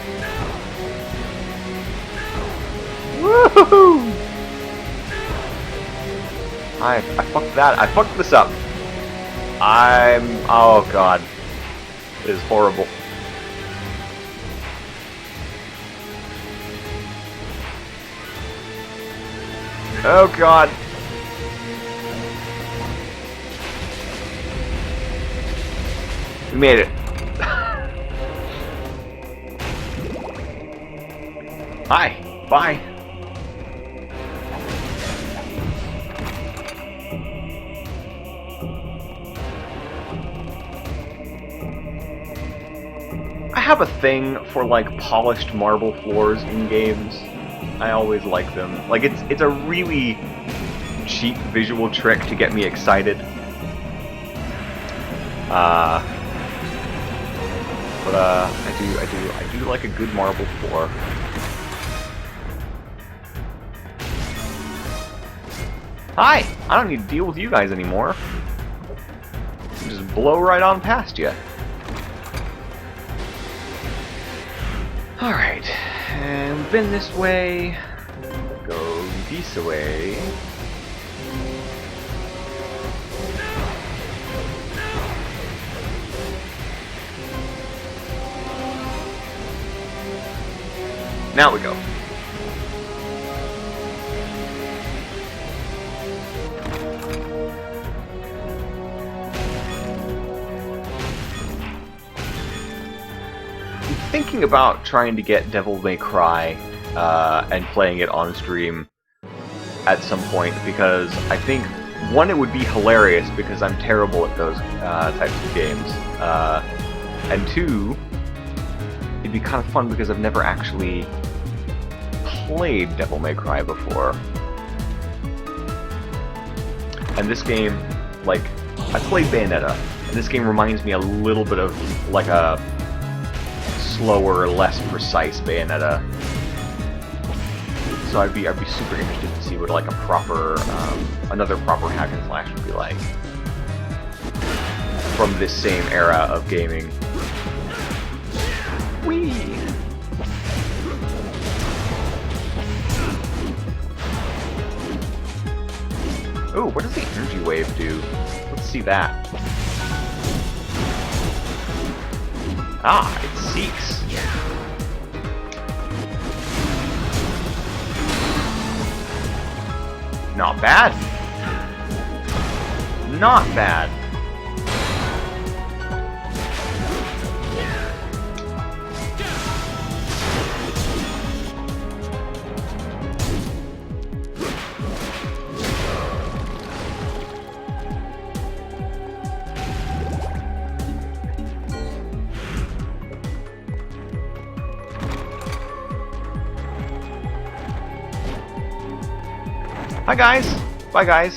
Speaker 1: Woohoo! I fucked that. I fucked this up. Oh god. It is horrible. Oh god. We made it. Hi. Bye. I have a thing for like polished marble floors in games. I always like them. Like it's a really cheap visual trick to get me excited. But I do like a good marble floor. Hi! I don't need to deal with you guys anymore. Just blow right on past you. Alright, and we've been this way. Go this way. Now we go. I'm thinking about trying to get Devil May Cry and playing it on stream at some point, because I think, one, it would be hilarious because I'm terrible at those types of games, and two, it'd be kind of fun because I've never actually played Devil May Cry before. And this game, like, I played Bayonetta, and this game reminds me a little bit of like a slower, less precise Bayonetta. So I'd be super interested to see what like a proper, another proper hack and slash would be like from this same era of gaming. Whee! Ooh, what does the energy wave do? Let's see that. Ah, it seeks. Not bad. Not bad. Hi guys! Bye guys!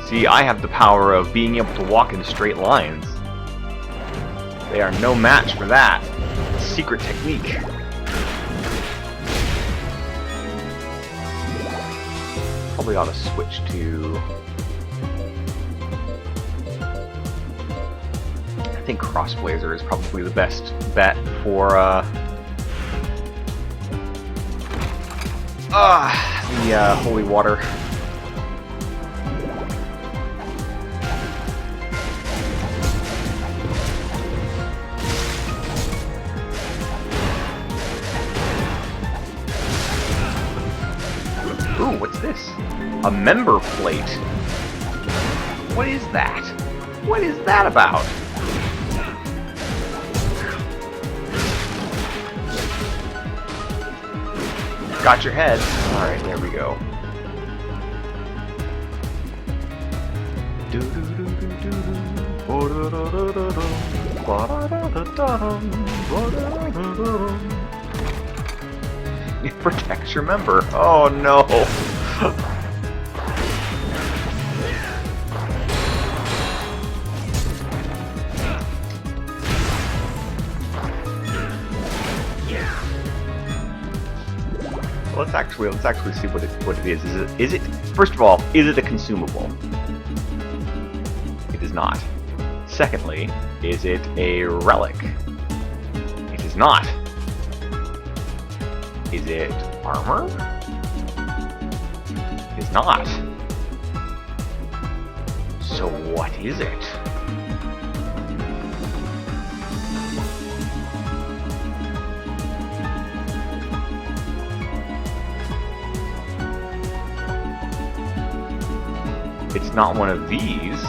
Speaker 1: See, I have the power of being able to walk in straight lines. They are no match for that. Secret technique. Probably ought to switch to... I think Crossblazer is probably the best bet for the holy water. Ooh, what's this? A member plate. What is that? What is that about? Got your head. Alright, there we go. It protects your member. Oh no! Let's actually see what it is. Is it first of all, is it a consumable? It is not. Secondly, is it a relic? It is not. Is it armor? It is not. So what is it? It's not one of these.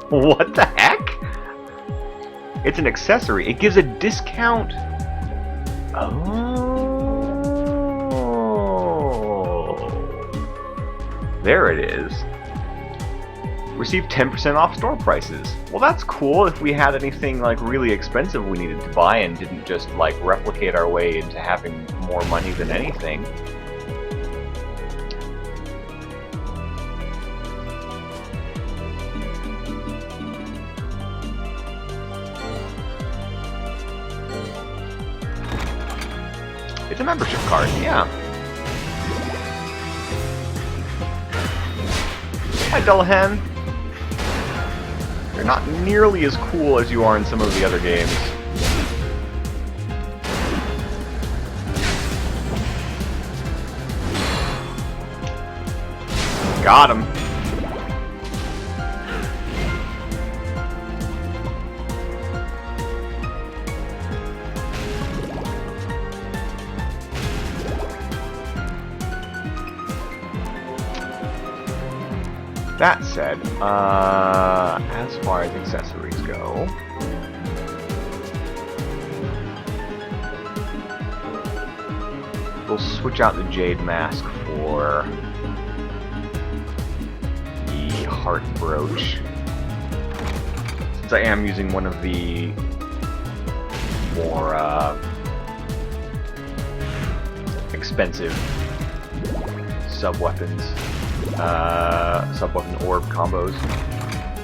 Speaker 1: What the heck? It's an accessory. It gives a discount. Oh. There it is. Receive 10% off store prices. Well, that's cool if we had anything like really expensive we needed to buy and didn't just like replicate our way into having more money than anything. It's a membership card, yeah. Hi, Dullahan. You're not nearly as cool as you are in some of the other games. Got him. That said, as far as accessories go, we'll switch out the Jade Mask for the Heart Brooch, since I am using one of the more expensive sub-weapons. Sub-weapon orb combos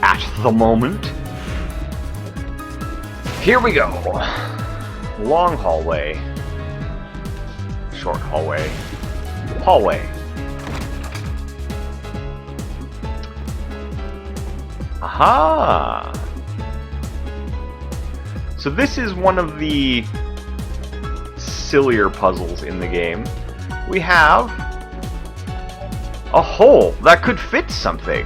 Speaker 1: at the moment. Here we go. Long hallway. Short hallway. Hallway. Aha! So this is one of the sillier puzzles in the game. We have a hole that could fit something.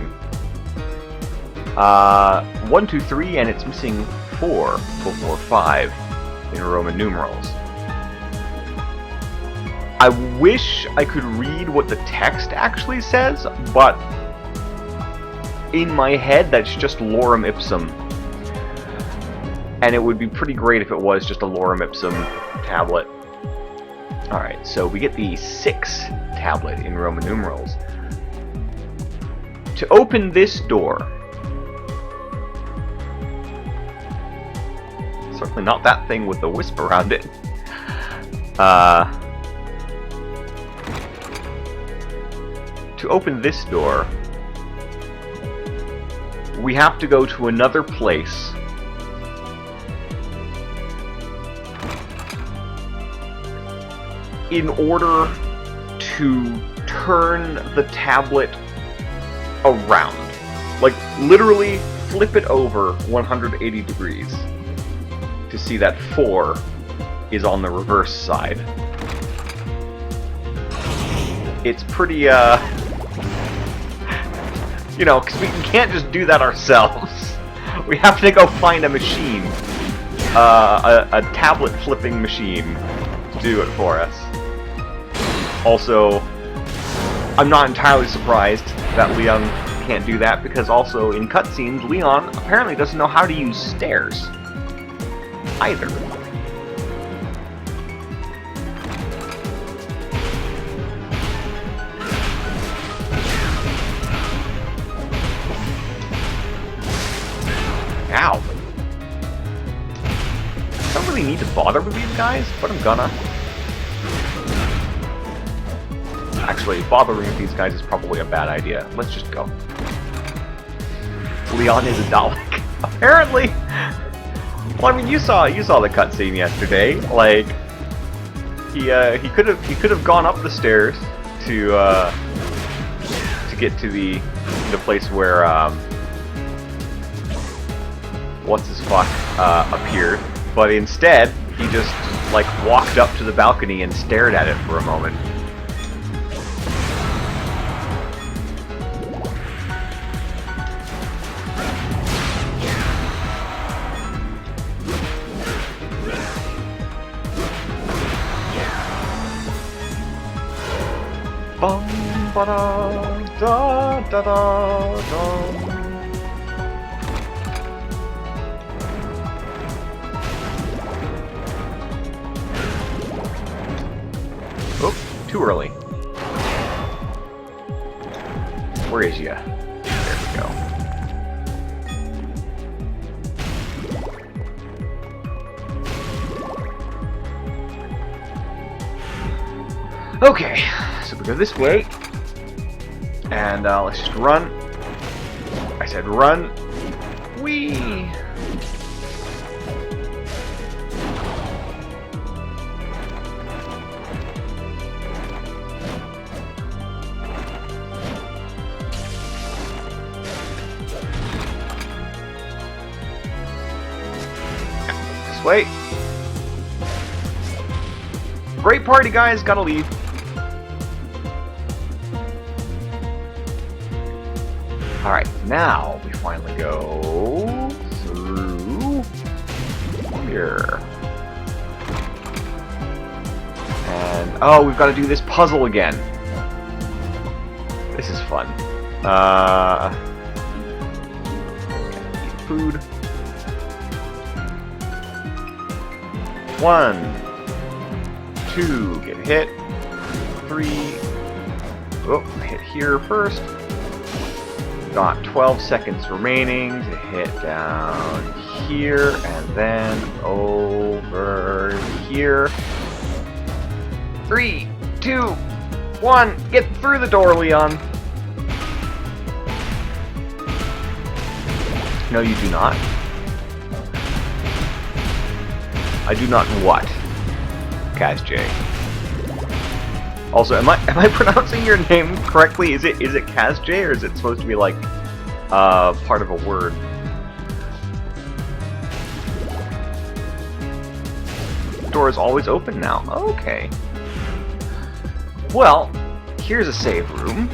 Speaker 1: 1, 2, 3, and it's missing 4 before 5 in Roman numerals. I wish I could read what the text actually says, but in my head that's just lorem ipsum. And it would be pretty great if it was just a lorem ipsum tablet. Alright, so we get the 6 tablet in Roman numerals. To open this door, certainly not that thing with the wisp around it. To open this door, we have to go to another place in order to turn the tablet around. Like, literally flip it over 180 degrees to see that 4 is on the reverse side. It's pretty, you know, because we can't just do that ourselves. We have to go find a machine, a tablet flipping machine to do it for us. Also, I'm not entirely surprised that Leon can't do that, because also in cutscenes, Leon apparently doesn't know how to use stairs. either. Ow. I don't really need to bother with these guys, but I'm gonna. Actually, bothering with these guys is probably a bad idea. Let's just go. Leon is a Dalek. Apparently! Well, I mean, you saw the cutscene yesterday. Like, he could have gone up the stairs to get to the place where what's his fuck appeared, but instead he just like walked up to the balcony and stared at it for a moment. Bum ba da da da da. Oh, too early. Where is ya? There we go. Okay, so we go this way, and let's just run. I said run. Whee! This way. Great party, guys. Gotta leave. Alright, now we finally go through here. And, oh, we've got to do this puzzle again. This is fun. Eat food. 1, 2, get hit. 3, oh, hit here first. Got 12 seconds remaining to hit down here and then over here. 3, 2, 1, get through the door, Leon. No, you do not. I do not what? Kaz-J. Also, am I pronouncing your name correctly? Is it Kaz-J, or is it supposed to be like part of a word? The door is always open now. Okay. Well, here's a save room.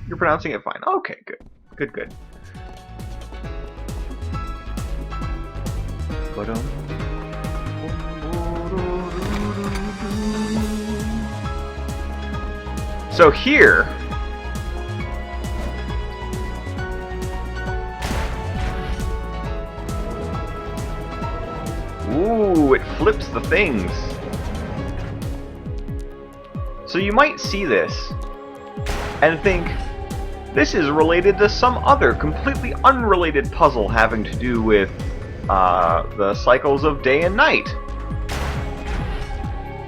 Speaker 1: You're pronouncing it fine. Okay, good. Good, good. So here... Ooh, it flips the things. So you might see this and think, this is related to some other completely unrelated puzzle having to do with the cycles of day and night.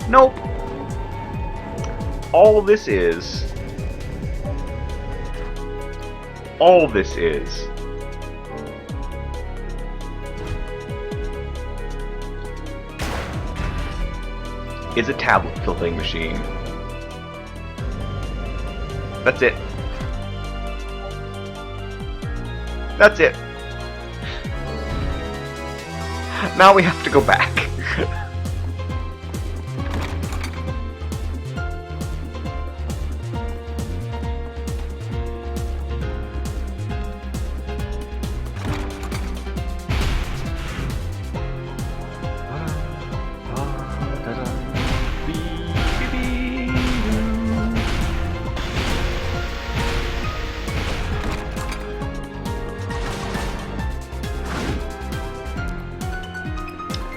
Speaker 1: Nope. All this is a tablet filling machine. That's it. That's it. Now we have to go back.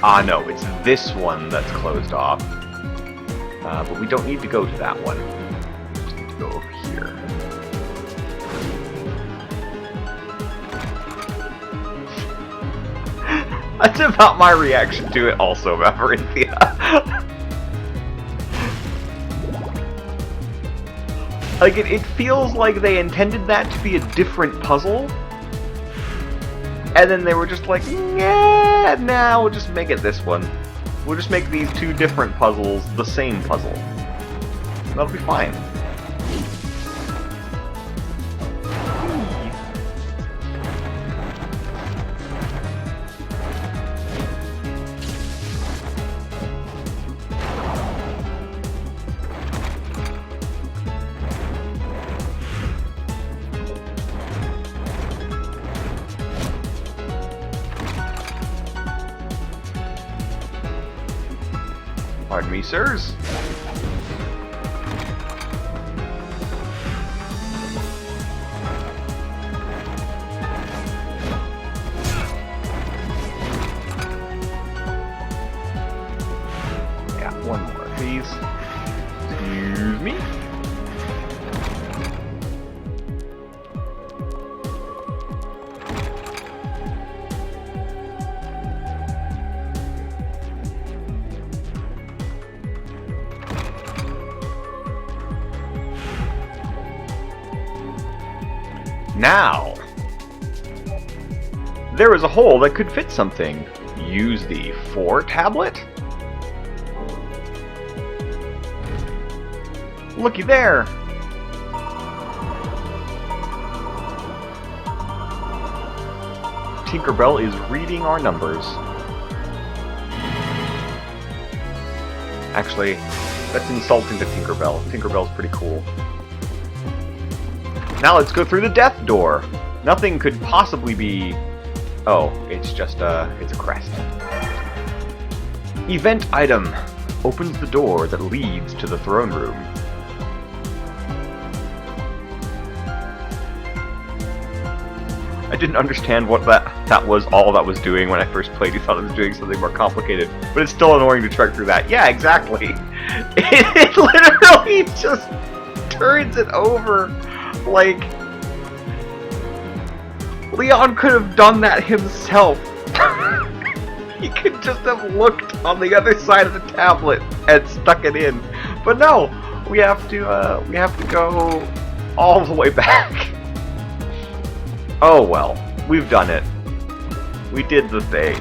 Speaker 1: Ah, no, it's this one that's closed off. But we don't need to go to that one. We just need to go over here. That's about my reaction to it also, Maverinthia. Like, it feels like they intended that to be a different puzzle. And then they were just like, nah, we'll just make it this one. We'll just make these two different puzzles the same puzzle. That'll be fine. Pardon me, sirs. Yeah, one more, please. Excuse me. Now, there is a hole that could fit something. Use the 4 tablet? Looky there! Tinkerbell is reading our numbers. Actually, that's insulting to Tinkerbell. Tinkerbell's pretty cool. Now let's go through the death door. Nothing could possibly be... Oh, it's just it's a crest. Event item. Opens the door that leads to the throne room. I didn't understand what that was all that was doing when I first played. You thought it was doing something more complicated. But it's still annoying to trek through that. Yeah, exactly. It literally just turns it over. Like, Leon could have done that himself. He could just have looked on the other side of the tablet and stuck it in. But no, we have to go all the way back. Oh well, we've done it. We did the thing.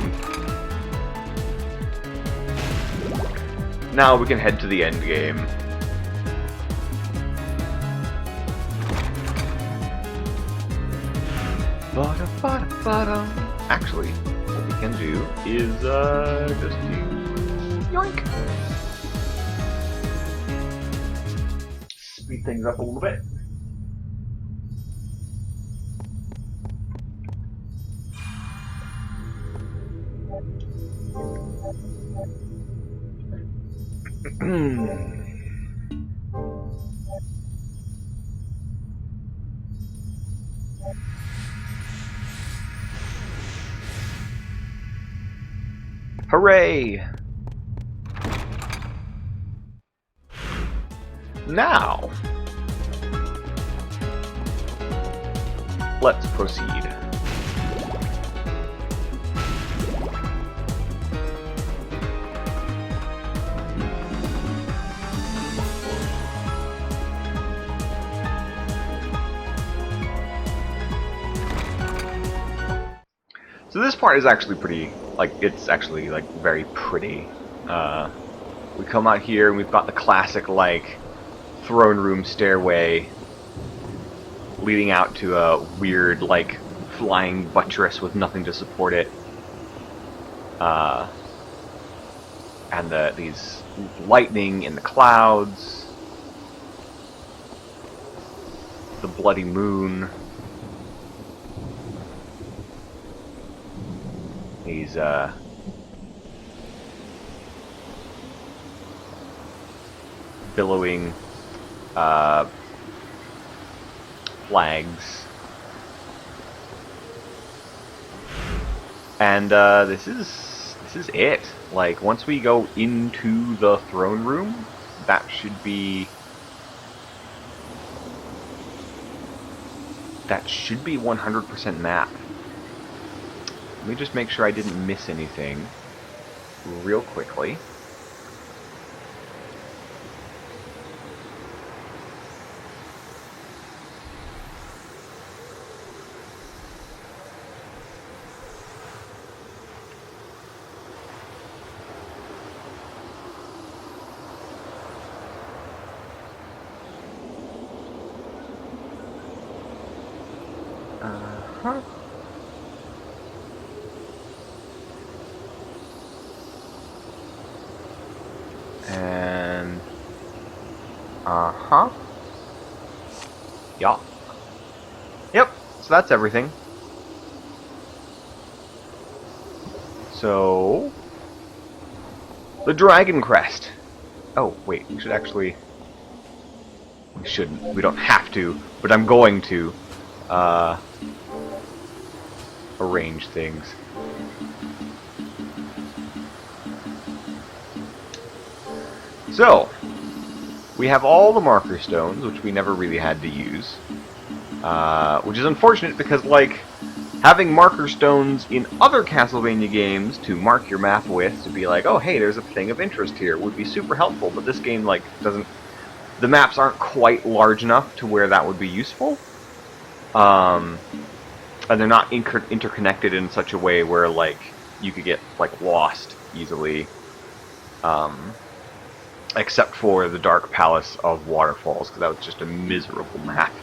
Speaker 1: Now we can head to the end game. Actually, what we can do is just do yoink. Speed things up a little bit. Hooray! Now, let's proceed. So this part is actually pretty, like, it's actually, like, very pretty. We come out here and we've got the classic, like, throne room stairway leading out to a weird, like, flying buttress with nothing to support it. And these lightning in the clouds. The bloody moon. These, billowing, flags. And, this is this is it. Like, once we go into the throne room, that should be... That should be 100% map. Let me just make sure I didn't miss anything real quickly. Uh-huh. And... Uh-huh. Yeah. Yep, so that's everything. So... The Dragon Crest. Oh, wait, we should actually... We shouldn't. We don't have to, but I'm going to. Arrange things. So, we have all the marker stones, which we never really had to use. Which is unfortunate because, like, having marker stones in other Castlevania games to mark your map with, to be like, oh, hey, there's a thing of interest here, would be super helpful, but this game, like, doesn't... The maps aren't quite large enough to where that would be useful. And they're not interconnected in such a way where, like, you could get, like, lost easily. Except for the Dark Palace of Waterfalls, because that was just a miserable map.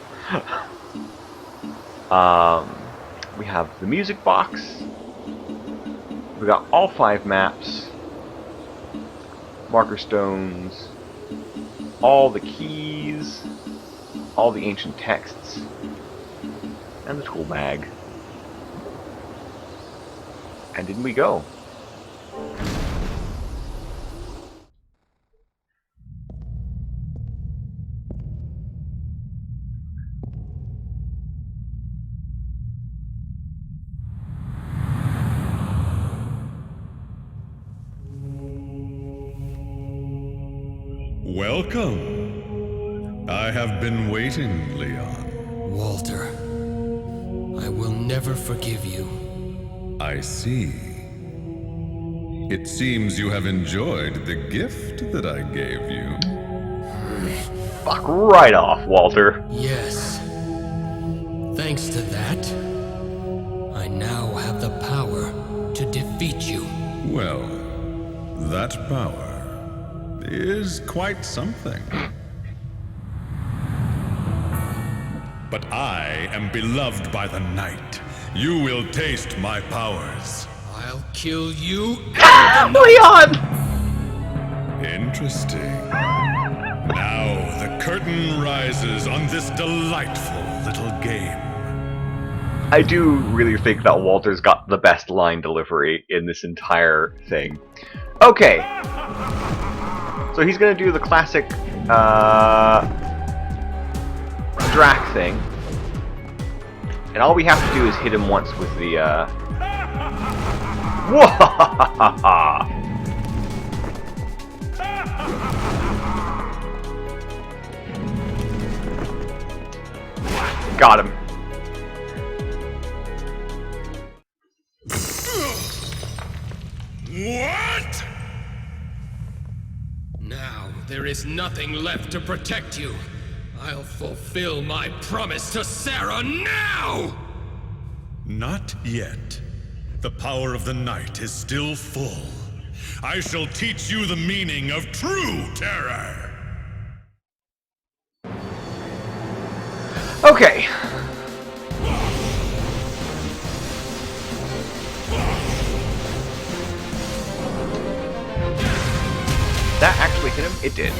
Speaker 1: We have the music box. We got all 5 maps. Marker stones. All the keys. All the ancient texts. And the tool bag. And in we go.
Speaker 2: Welcome. I have been waiting, Leon.
Speaker 3: Walter, I will never forgive you.
Speaker 2: I see. It seems you have enjoyed the gift that I gave you.
Speaker 1: Fuck right off, Walter.
Speaker 3: Yes. Thanks to that, I now have the power to defeat you.
Speaker 2: Well, that power is quite something. But I am beloved by the night. You will taste my powers.
Speaker 3: I'll kill you.
Speaker 1: Leon!
Speaker 2: Interesting. Now the curtain rises on this delightful little game.
Speaker 1: I do really think that Walter's got the best line delivery in this entire thing. Okay. So he's gonna do the classic, Drac thing. And all we have to do is hit him once with the, Whoa! Got him.
Speaker 2: What?
Speaker 3: Now there is nothing left to protect you. I'll fulfill my promise to Sarah now!
Speaker 2: Not yet. The power of the night is still full. I shall teach you the meaning of true terror.
Speaker 1: Okay. That actually hit him? It did.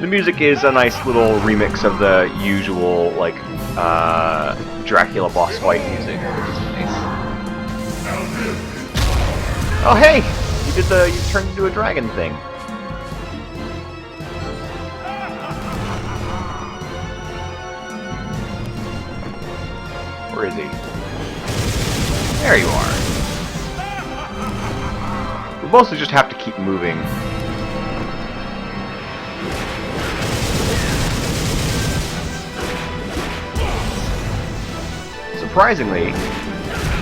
Speaker 1: The music is a nice little remix of the usual, like, Dracula boss fight music, which is nice. Oh hey! You turned into a dragon thing. Where is he? There you are. We mostly just have to keep moving. Surprisingly,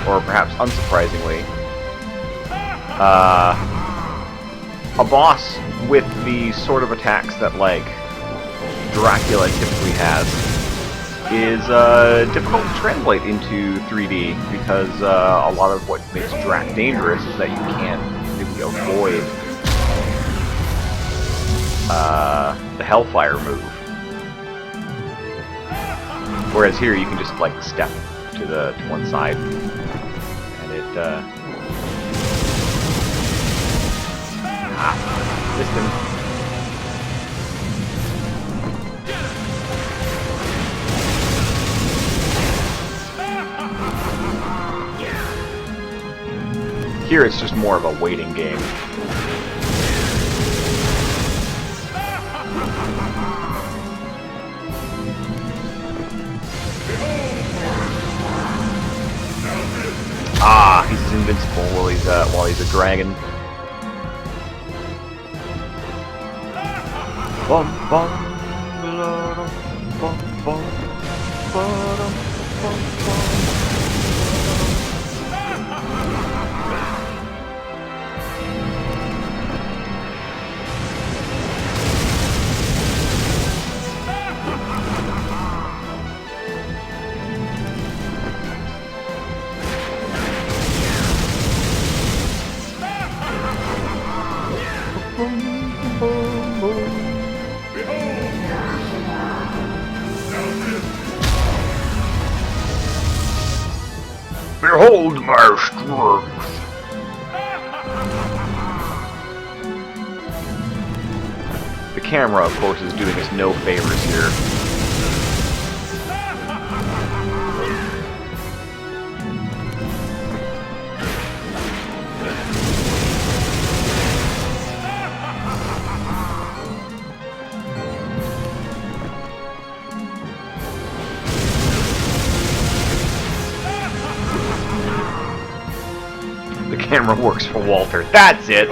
Speaker 1: or perhaps unsurprisingly, a boss with the sort of attacks that, like, Dracula typically has is difficult to translate into 3D because a lot of what makes Drac dangerous is that you can't really avoid the Hellfire move. Whereas here you can just, like, step to one side and it missed him. Here it's just more of a waiting game. Ah, he's invincible while he's a dragon. Bum bum bum bum bum bum bum bum. Behold my strength! The camera, of course, is doing us no favors here. The camera works for Walter. That's it!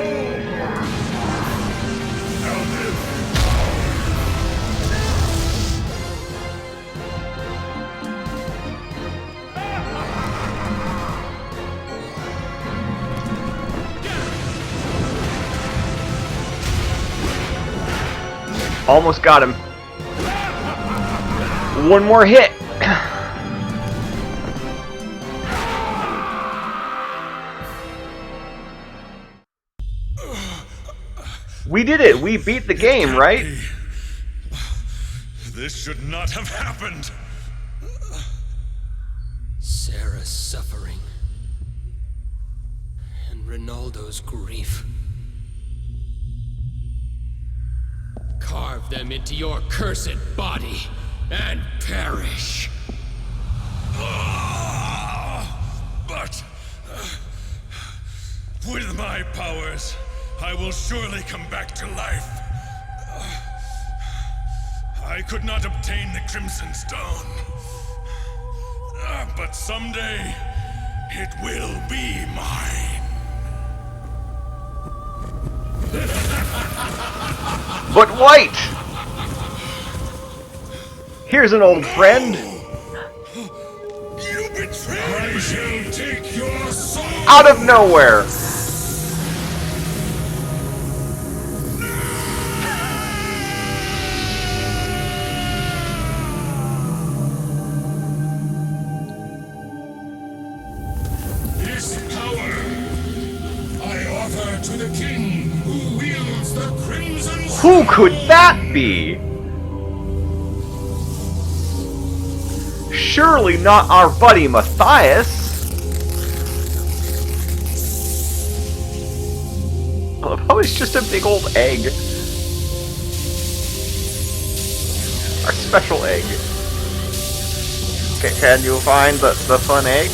Speaker 1: Almost got him. One more hit! We did it! We beat the game, right?
Speaker 4: This should not have happened!
Speaker 3: Sarah's suffering. And Ronaldo's grief. Carve them into your cursed body and perish.
Speaker 4: But with my powers, I will surely come back to life. I could not obtain the Crimson Stone. But someday, it will be mine.
Speaker 1: But wait! Here's an old friend!
Speaker 4: You betrayed me! I shall take your soul!
Speaker 1: Out of nowhere!
Speaker 4: This power I offer to the king who wields the Crimson Sword.
Speaker 1: Who could that be? Surely not our buddy Matthias. Oh, it's just a big old egg. special egg. Can you find the fun egg?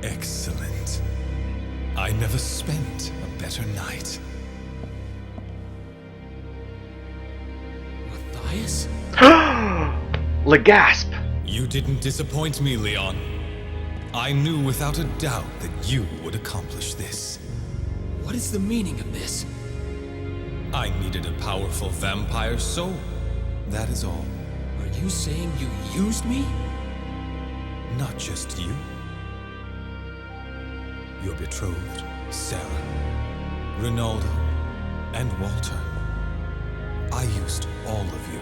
Speaker 5: Excellent. I never spent a better night.
Speaker 3: Matthias?
Speaker 1: Legasp!
Speaker 5: You didn't disappoint me, Leon. I knew without a doubt that you would accomplish this.
Speaker 3: What is the meaning of this?
Speaker 5: I needed a powerful vampire soul. That is all.
Speaker 3: Are you saying you used me?
Speaker 5: Not just you. Your betrothed, Sarah, Ronaldo, and Walter. I used all of you.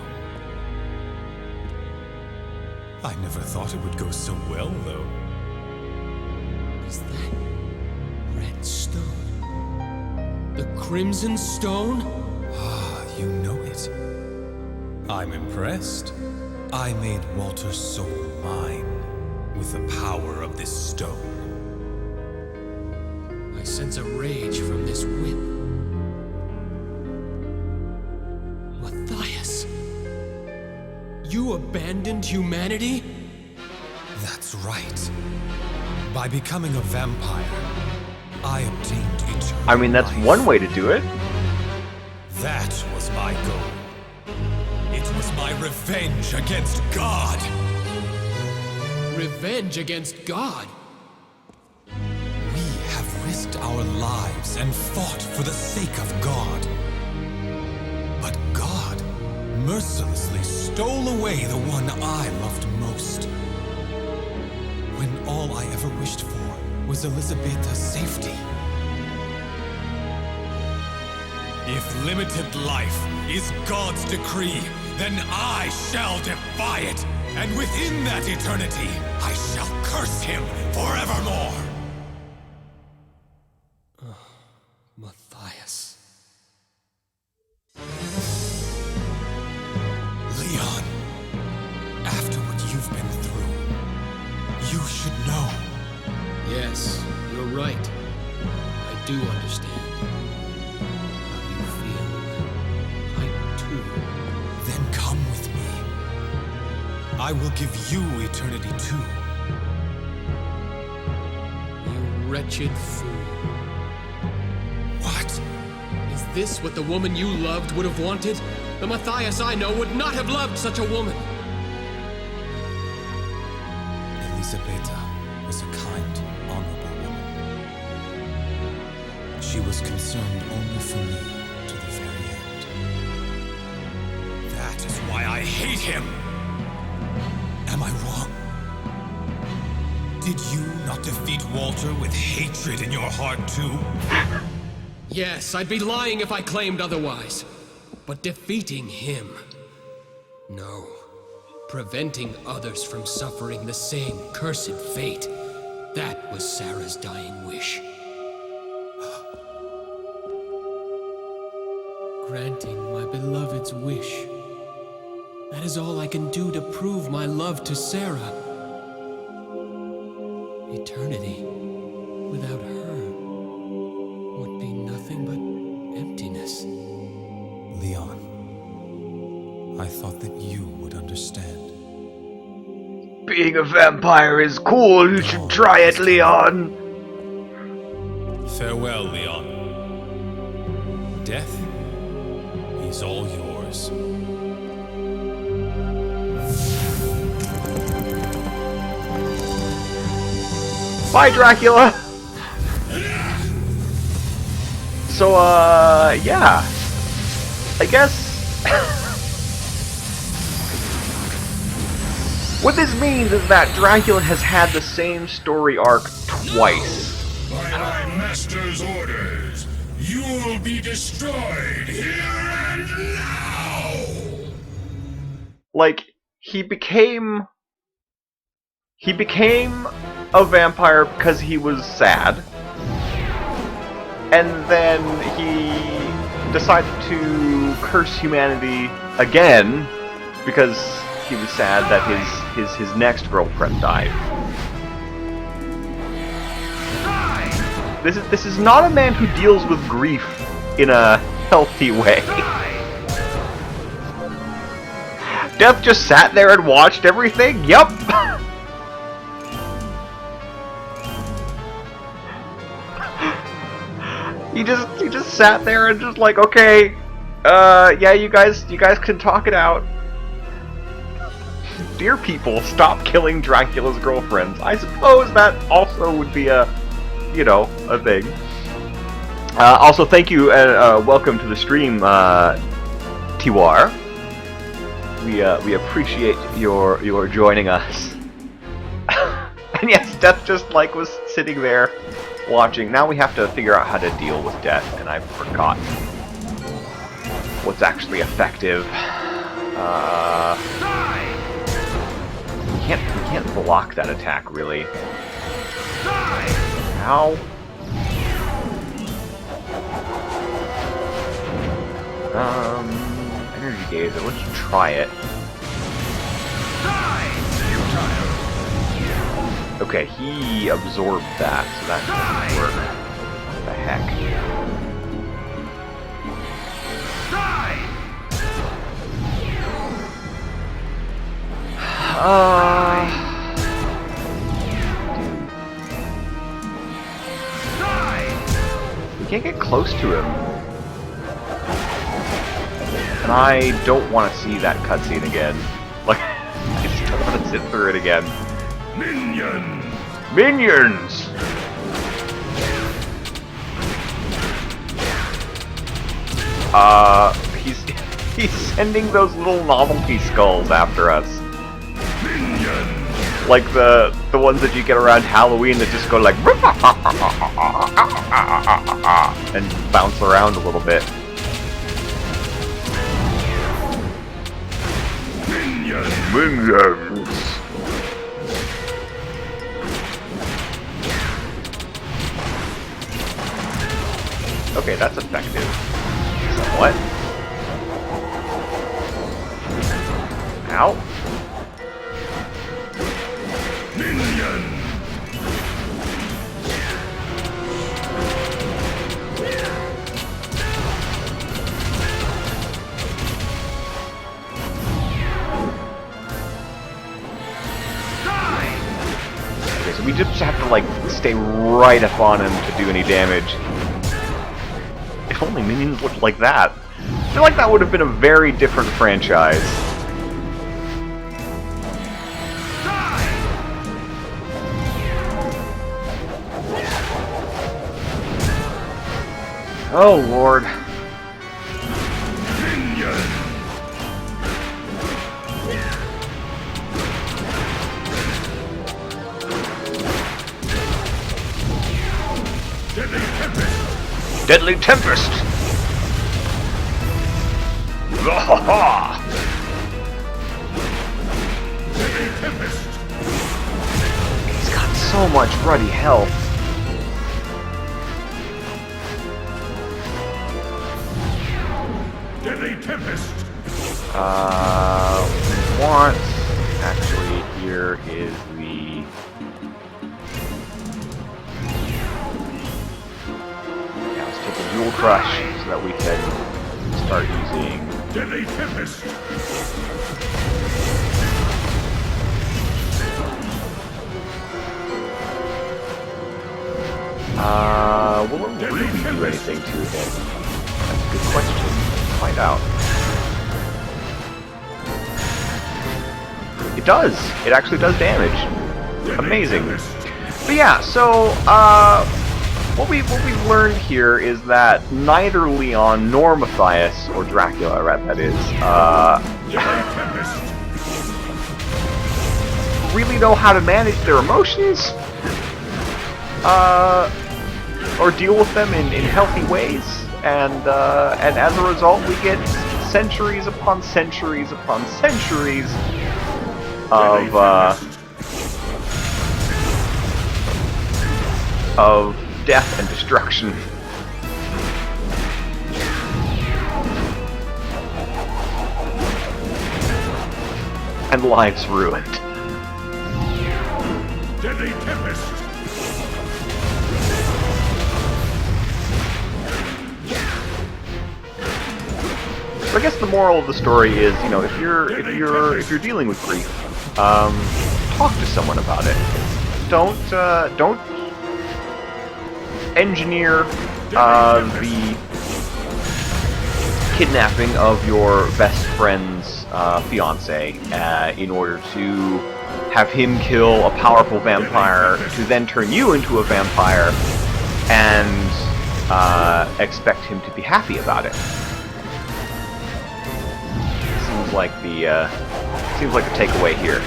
Speaker 5: I never thought it would go so well, though.
Speaker 3: Is that red stone? The crimson stone?
Speaker 5: Ah, you know it. I'm impressed. I made Walter's soul mine with the power of this stone.
Speaker 3: I sense a rage from this whip. Matthias, you abandoned humanity?
Speaker 5: That's right. By becoming a vampire, I obtained eternal
Speaker 1: I mean, that's
Speaker 5: life.
Speaker 1: one way to do it.
Speaker 5: That was my goal. It was my revenge against God.
Speaker 3: Revenge against God?
Speaker 5: We have risked our lives and fought for the sake of God. But God mercilessly stole away the one I loved most. When all I ever wished for was Elizabeta's safety. If limited life is God's decree, then I shall defy it. And within that eternity, I shall curse him forevermore.
Speaker 3: Matthias.
Speaker 5: Leon, after what you've been through, you should know.
Speaker 3: Yes, you're right. I do understand. How you feel. I too.
Speaker 5: Then come with me. I will give you eternity too.
Speaker 3: You wretched fool.
Speaker 5: What?
Speaker 3: Is this what the woman you loved would have wanted? The Matthias I know would not have loved such a woman.
Speaker 5: Elizabeta was a kind, honorable woman. She was concerned only for me to the very end. That is why I hate him! Am I wrong? Did you not defeat Walter with hatred in your heart too?
Speaker 3: Yes, I'd be lying if I claimed otherwise. But defeating him... no. Preventing others from suffering the same cursed fate. That was Sarah's dying wish. Granting my beloved's wish. That is all I can do to prove my love to Sarah. Eternity without her would be nothing but emptiness.
Speaker 5: Leon, I thought that you would understand.
Speaker 1: Being a vampire is cool. You should try it, Leon.
Speaker 5: Farewell, Leon. Death is all yours.
Speaker 1: Bye, Dracula. So, yeah. I guess. What this means is that Dracula has had the same story arc twice.
Speaker 4: By my master's orders, you'll be destroyed here and now!
Speaker 1: Like, he became a vampire because he was sad. And then he decided to curse humanity again because he was sad that his next girlfriend died. This is not a man who deals with grief in a healthy way. Death just sat there and watched everything? Yup! He just sat there and just like, okay, yeah, you guys can talk it out. Dear people, stop killing Dracula's girlfriends. I suppose that also would be a, you know, a thing. Also, thank you and welcome to the stream, Tiwar. We appreciate your joining us. And yes, Death just like was sitting there watching. Now we have to figure out how to deal with Death, and I've forgotten what's actually effective. We can't block that attack really. Ow. Energy Gazer, let's try it. Okay, he absorbed that, so that doesn't work. What the heck? We can't get close to him. And I don't want to see that cutscene again. Like, I just don't want to sit through it again.
Speaker 4: Minions!
Speaker 1: Minions! He's sending those little novelty skulls after us.
Speaker 4: Minions!
Speaker 1: Like the ones that you get around Halloween that just go like and bounce around a little bit. Minions! Okay, that's effective. Somewhat. Ow.
Speaker 4: Minion!
Speaker 1: Okay, so we just have to like stay right up on him to do any damage. If only minions looked like that. I feel like that would have been a very different franchise. Oh lord. Deadly Tempest! Ha He's got so much ruddy health.
Speaker 4: Deadly Tempest!
Speaker 1: We want... Actually, here is the... Yeah, let's take a Jewel Crush so that we can start using...
Speaker 4: Deadly Tempest!
Speaker 1: Will it really do anything to him? That's a good question. Let's find out. It does! It actually does damage. Amazing. But yeah, so, what we've learned here is that neither Leon nor Matthias, or Dracula, right, that is, really know how to manage their emotions, or deal with them in healthy ways, and as a result we get centuries upon centuries upon centuries of death and destruction. and lives ruined.
Speaker 4: Deadly Tempest!
Speaker 1: So I guess the moral of the story is, you know, if you're dealing with grief, talk to someone about it. Don't engineer the kidnapping of your best friend's fiance in order to have him kill a powerful vampire to then turn you into a vampire and expect him to be happy about it. Seems like the takeaway here.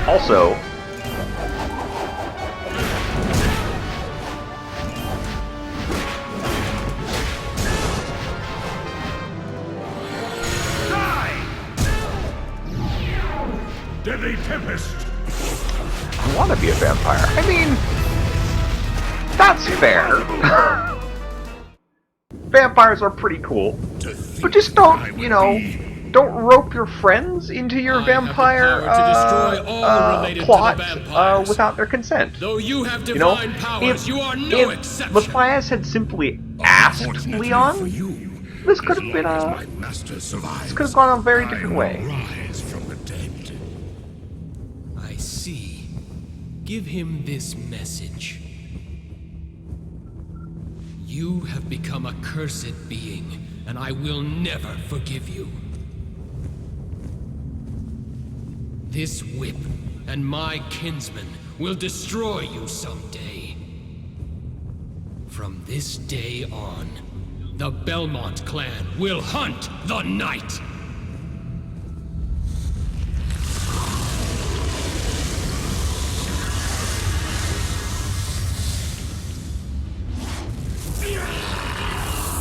Speaker 1: Also,
Speaker 4: Deadly Tempest!
Speaker 1: I want to be a vampire. I mean, that's fair. Vampires are pretty cool. But just don't, you know, don't rope your friends into your vampire plot without their consent.
Speaker 3: Though you have
Speaker 1: You know,
Speaker 3: divine powers,
Speaker 1: if,
Speaker 3: you are no
Speaker 1: if
Speaker 3: exception.
Speaker 1: Matthias had simply asked Leon, this could have been a... This could have gone a very different way.
Speaker 4: Rise from the dead.
Speaker 3: I see. Give him this message. You have become a cursed being, and I will never forgive you. This whip and my kinsmen will destroy you someday. From this day on, the Belmont clan will hunt the night.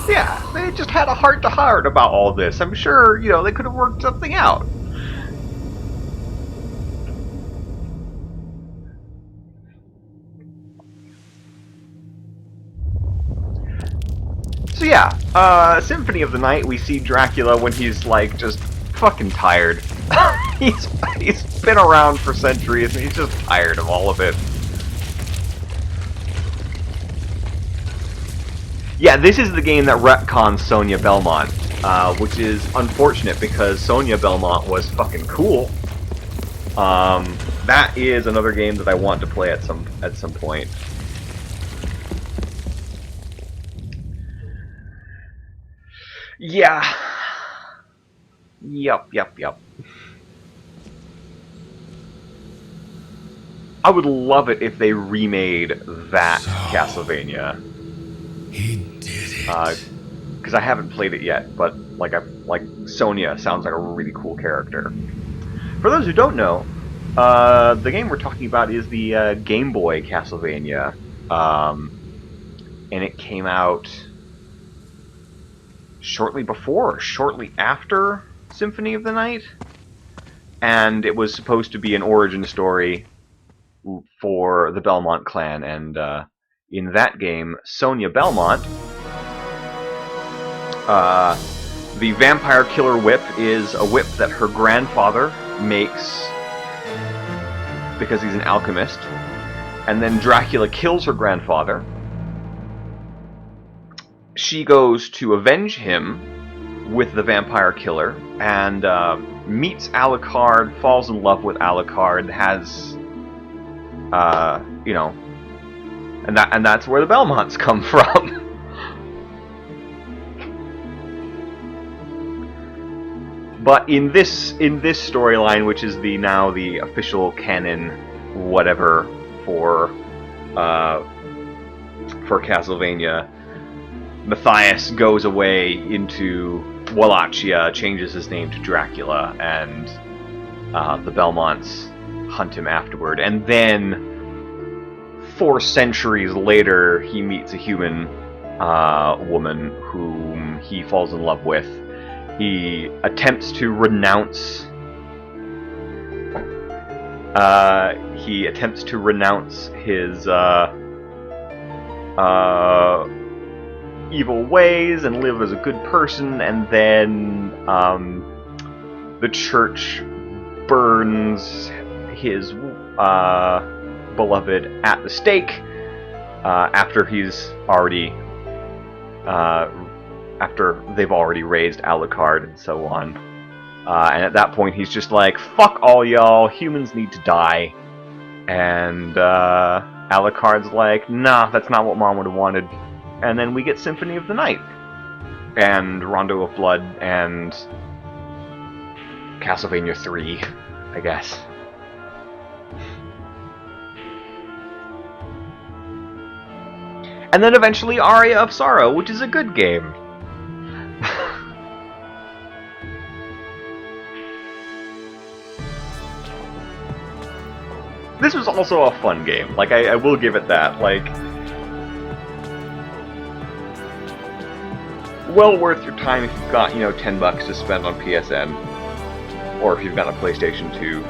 Speaker 1: Yeah, they just had a heart-to-heart about all this. I'm sure, you know, they could have worked something out. So yeah, Symphony of the Night, we see Dracula when he's, like, just fucking tired. he's been around for centuries and he's just tired of all of it. Yeah, this is the game that retcons Sonia Belmont, which is unfortunate because Sonia Belmont was fucking cool. That is another game that I want to play at some point. Yeah. Yep. I would love it if they remade that Castlevania.
Speaker 2: He did it.
Speaker 1: Because I haven't played it yet, but like Sonia sounds like a really cool character. For those who don't know, the game we're talking about is the Game Boy Castlevania, and it came out shortly before, or shortly after Symphony of the Night, and it was supposed to be an origin story for the Belmont clan, and in that game, Sonia Belmont, the vampire killer whip is a whip that her grandfather makes because he's an alchemist, and then Dracula kills her grandfather. She goes to avenge him with the vampire killer, and meets Alucard, falls in love with Alucard, has, you know, and that's where the Belmonts come from. But in this storyline, which is now the official canon, whatever for Castlevania, Matthias goes away into Wallachia, changes his name to Dracula, and the Belmonts hunt him afterward. And then, 4 centuries later, he meets a human woman whom he falls in love with. He attempts to renounce he attempts to renounce his evil ways and live as a good person, and then the church burns his beloved at the stake after he's already after they've already raised Alucard and so on. And at that point, he's just like, "Fuck all y'all, humans need to die." And Alucard's like, "Nah, that's not what Mom would have wanted." And then we get Symphony of the Night, and Rondo of Blood, and Castlevania 3, I guess. And then eventually Aria of Sorrow, which is a good game. This was also a fun game. Like, I will give it that. Like, well worth your time if you've got, $10 to spend on PSN, or if you've got a PlayStation 2.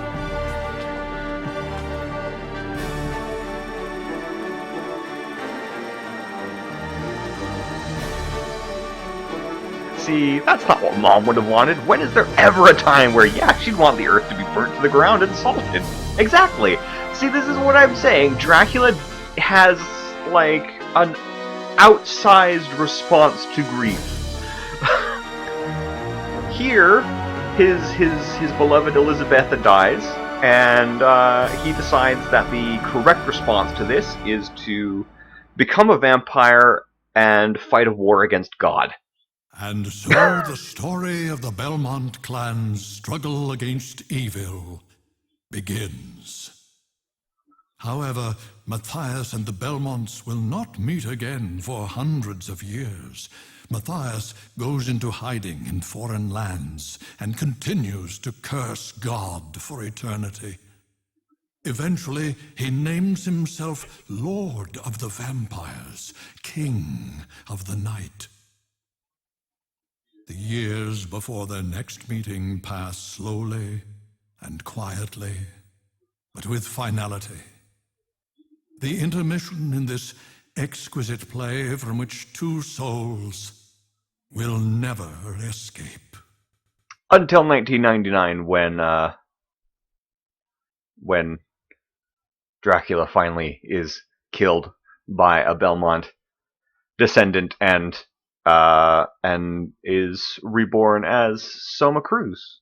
Speaker 1: See, that's not what Mom would have wanted. When is there ever a time where, yeah, she'd want the Earth to be burnt to the ground and salted? Exactly. See, this is what I'm saying. Dracula has, like, an outsized response to grief. Here, his beloved Elizabetha dies, and he decides that the correct response to this is to become a vampire and fight a war against God.
Speaker 2: And so the story of the Belmont clan's struggle against evil begins. However, Matthias and the Belmonts will not meet again for hundreds of years. Matthias goes into hiding in foreign lands and continues to curse God for eternity. Eventually, he names himself Lord of the Vampires, King of the Night. The years before their next meeting pass slowly and quietly, but with finality. The intermission in this exquisite play from which two souls will never escape.
Speaker 1: Until 1999, when Dracula finally is killed by a Belmont descendant and is reborn as Soma Cruz,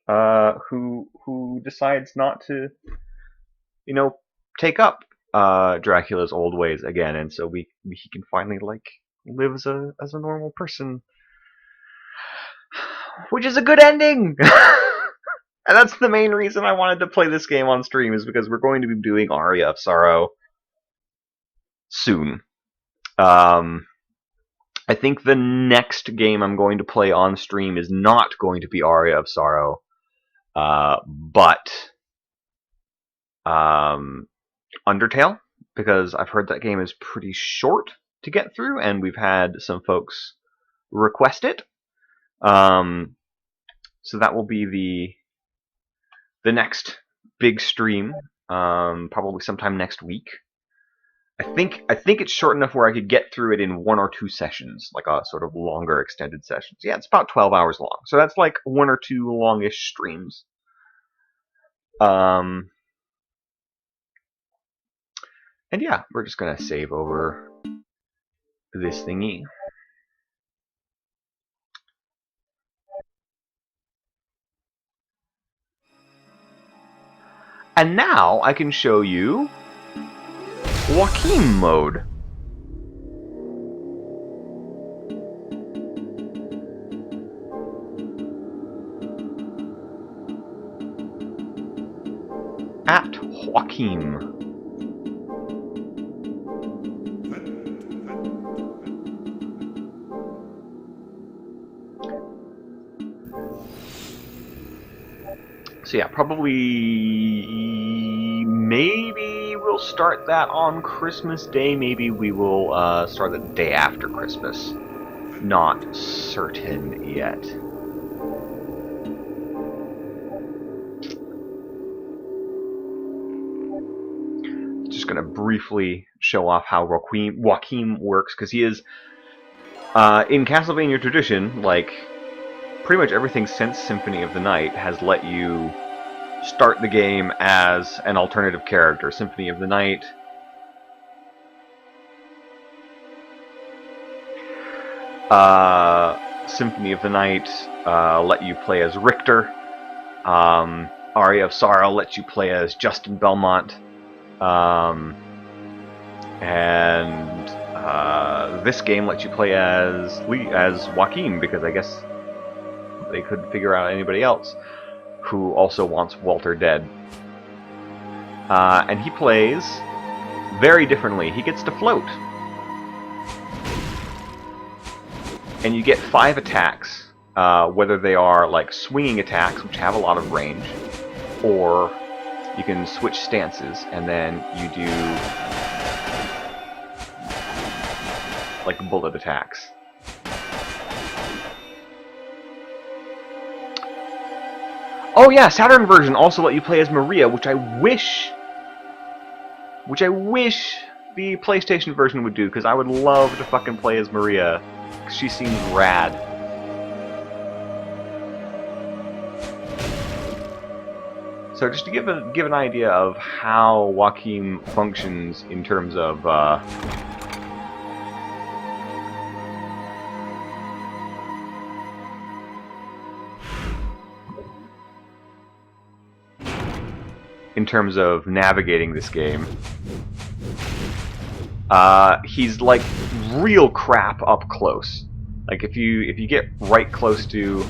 Speaker 1: who decides not to, take up Dracula's old ways again, and so he can finally live as a normal person, which is a good ending. And that's the main reason I wanted to play this game on stream, is because we're going to be doing Aria of Sorrow soon. I think the next game I'm going to play on stream is not going to be Aria of Sorrow, but Undertale, because I've heard that game is pretty short to get through, and we've had some folks request it. So that will be the next big stream, probably sometime next week. I think it's short enough where I could get through it in 1 or 2 sessions, like a sort of longer extended sessions. Yeah, it's about 12 hours long, so that's like 1 or 2 longish streams. And yeah, we're just gonna save over this thingy. And now I can show you Joachim mode. At Joachim. So yeah, probably, maybe we'll start that on Christmas Day. Maybe we will start the day after Christmas. Not certain yet. going to briefly show off how Joachim works, because he is, in Castlevania tradition, like, pretty much everything since Symphony of the Night has let you start the game as an alternative character. Symphony of the Night, let you play as Richter. Aria of Sorrow lets you play as Justin Belmont. And this game lets you play as Joachim, because I guess they couldn't figure out anybody else who also wants Walter dead. And he plays very differently. He gets to float. And you get 5 attacks, whether they are like swinging attacks, which have a lot of range, or you can switch stances, and then you do like bullet attacks. Oh yeah, Saturn version also let you play as Maria, which I wish the PlayStation version would do, because I would love to fucking play as Maria. She seems rad. So just to give an idea of how Joachim functions in terms of navigating this game. He's like real crap up close. Like if you get right close to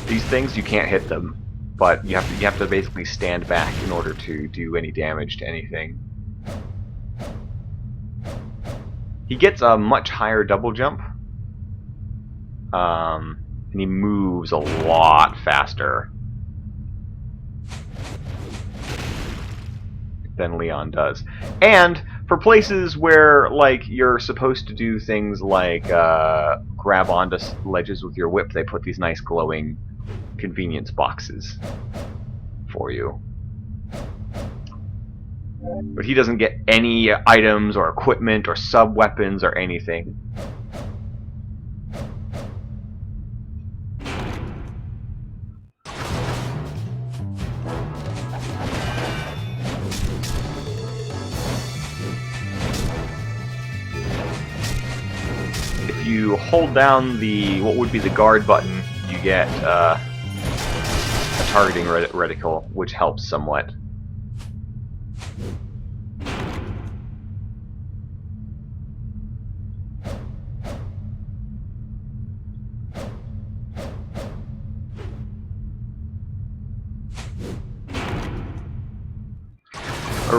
Speaker 1: these things, you can't hit them, but you have to basically stand back in order to do any damage to anything. He gets a much higher double jump, and he moves a lot faster than Leon does. And for places where like you're supposed to do things like grab onto ledges with your whip, they put these nice glowing convenience boxes for you. But he doesn't get any items or equipment or sub-weapons or anything. If you hold down what would be the guard button, you get a targeting reticle, which helps somewhat.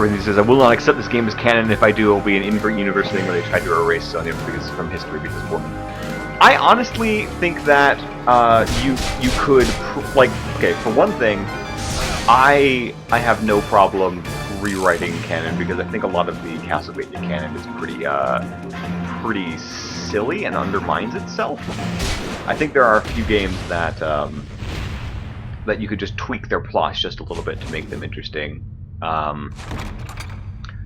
Speaker 1: He says, I will not accept this game as canon. If I do, it will be an invert universe thing where they try to erase Sonya from history because of woman. I honestly think that you could, like, okay, for one thing, I have no problem rewriting canon, because I think a lot of the Castlevania canon is pretty silly and undermines itself. I think there are a few games that that you could just tweak their plots just a little bit to make them interesting.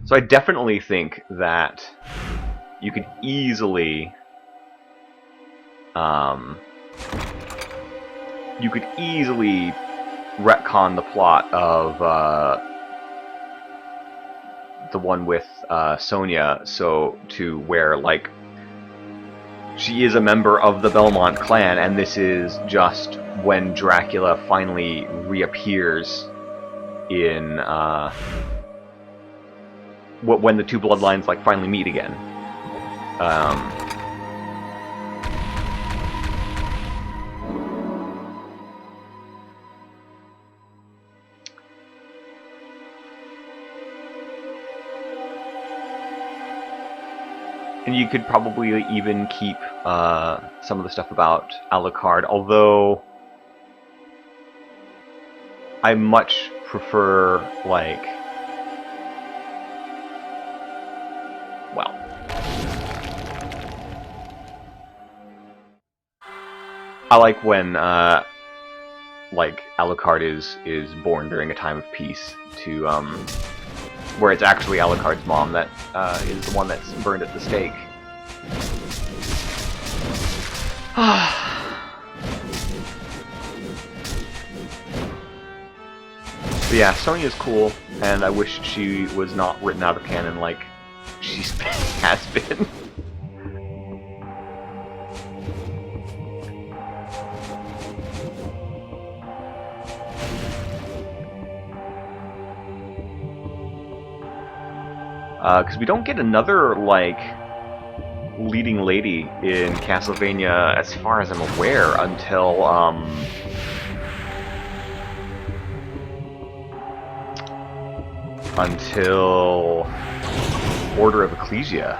Speaker 1: So I definitely think that you could easily retcon the plot of the one with Sonya, so to where like she is a member of the Belmont clan, and this is just when Dracula finally reappears in when the two bloodlines like finally meet again. And you could probably even keep some of the stuff about Alucard, although I much prefer, like, well, I like when like Alucard is born during a time of peace to where it's actually Alucard's mom that is the one that's burned at the stake. But yeah, Sonia's cool, and I wish she was not written out of canon like she has been. Because we don't get another, like, leading lady in Castlevania, as far as I'm aware, until, Order of Ecclesia.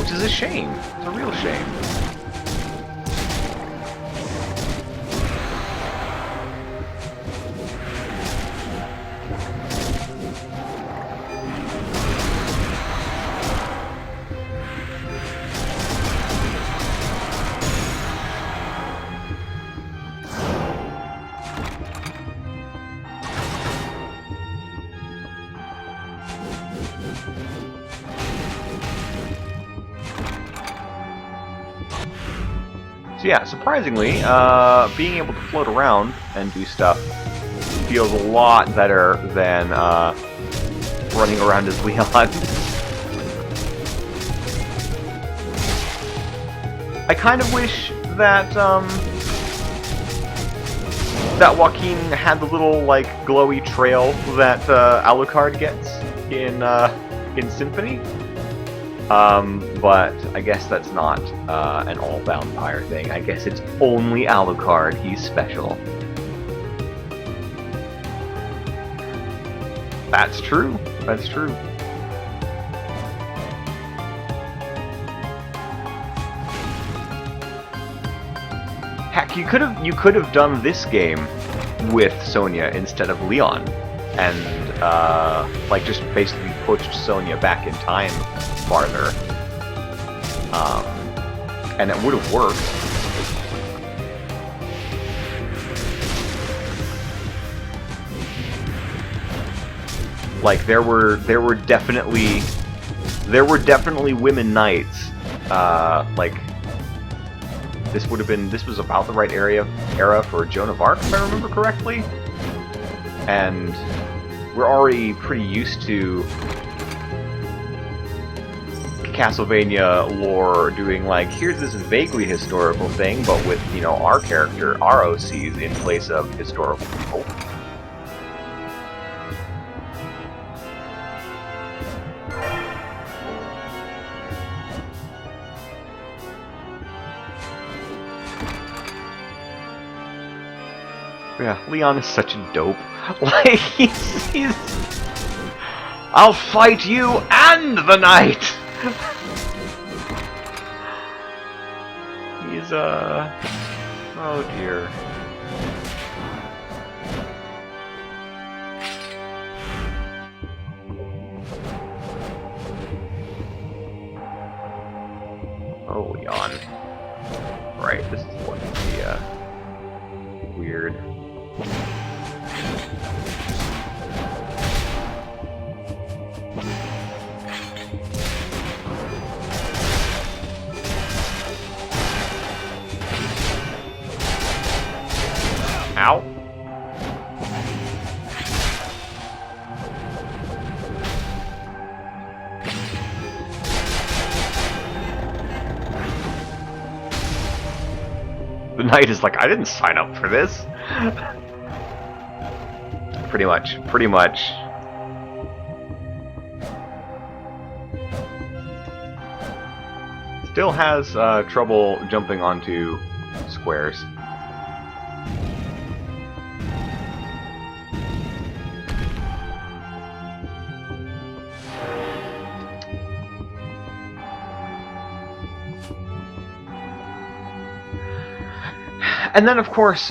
Speaker 1: Which is a shame. It's a real shame. So yeah, surprisingly, being able to float around and do stuff feels a lot better than running around as Leon. I kind of wish that that Joaquin had the little like glowy trail that Alucard gets in Symphony. But I guess that's not an all-vampire thing. I guess it's only Alucard. He's special. That's true. That's true. Heck, you could have done this game with Sonia instead of Leon, and like just basically pushed Sonia back in time farther, and it would have worked. Like there were definitely women knights. Like this was about the right era for Joan of Arc, if I remember correctly, and we're already pretty used to Castlevania lore doing like, here's this vaguely historical thing, but with, you know, our character, our OCs in place of historical people. Yeah, Leon is such a dope. Like, he's I'll fight you and the knight! He's, oh dear. Oh, Leon. Right, this is going to be, weird. Ow. The knight is like, I didn't sign up for this. Pretty much. Still has trouble jumping onto squares. And then, of course,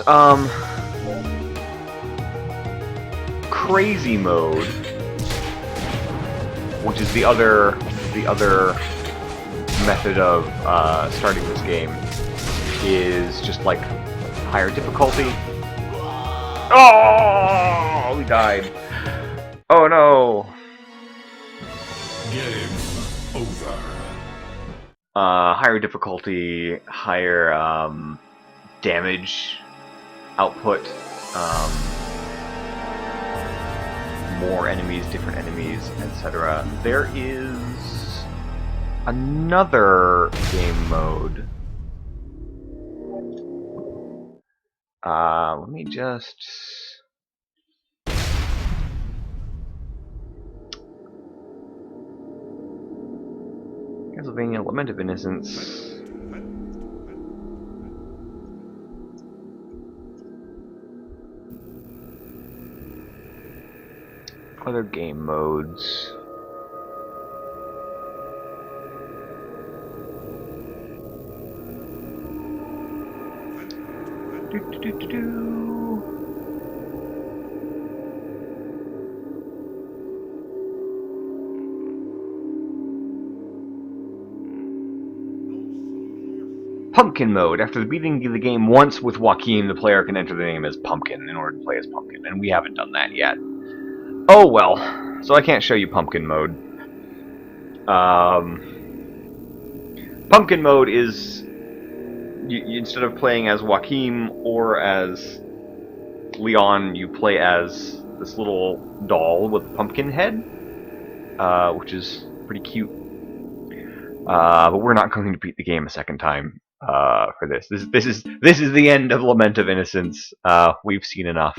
Speaker 1: crazy mode, which is the other method of starting this game, is just like higher difficulty. Oh, we died. Oh no.
Speaker 2: Game over.
Speaker 1: Higher difficulty, higher damage output, more enemies, different enemies, etc. There is another game mode. Let me just... Castlevania Lament of Innocence. Other game modes. Pumpkin mode. After beating the game once with Joaquin, the player can enter the name as Pumpkin in order to play as Pumpkin, and we haven't done that yet. Oh well, so I can't show you Pumpkin mode. Pumpkin mode is, instead of playing as Joaquin or as Leon, you play as this little doll with a pumpkin head, which is pretty cute. But we're not going to beat the game a second time for this. This is the end of Lament of Innocence. We've seen enough.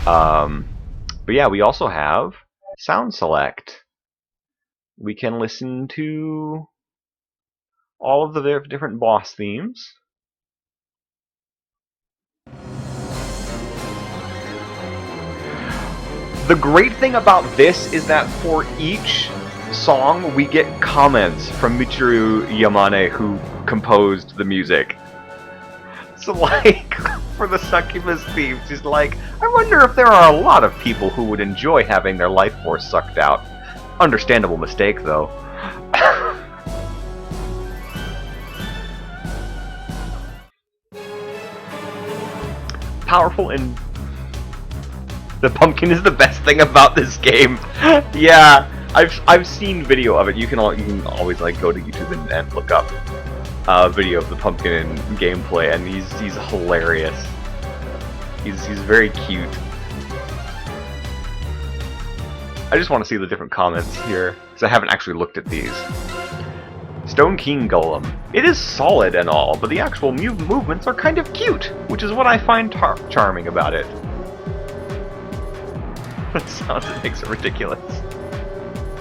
Speaker 1: But yeah, we also have Sound Select. We can listen to all of the different boss themes. The great thing about this is that for each song we get comments from Michiru Yamane, who composed the music. So like, for the Succubus theme, she's like, I wonder if there are a lot of people who would enjoy having their life force sucked out. Understandable mistake, though. Powerful and... The pumpkin is the best thing about this game. Yeah, I've seen video of it. You can always like go to YouTube and look up video of the pumpkin in gameplay, and he's hilarious. He's very cute. I just want to see the different comments here, because I haven't actually looked at these. Stone King Golem. It is solid and all, but the actual movements are kind of cute, which is what I find charming about it. That sounds, it makes it ridiculous.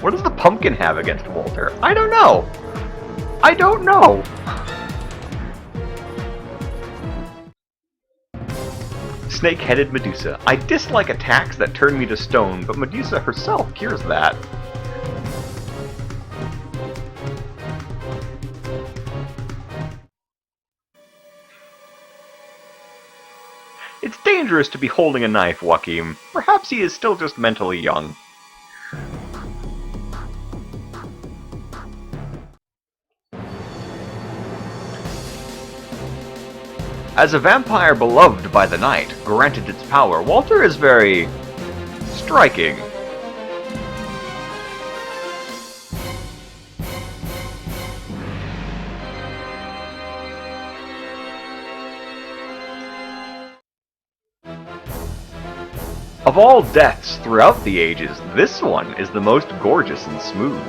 Speaker 1: What does the pumpkin have against Walter? I don't know! I don't know! Snake-headed Medusa. I dislike attacks that turn me to stone, but Medusa herself cures that. It's dangerous to be holding a knife, Joaquin. Perhaps he is still just mentally young. As a vampire beloved by the night, granted its power, Walter is very... striking. Of all deaths throughout the ages, this one is the most gorgeous and smooth.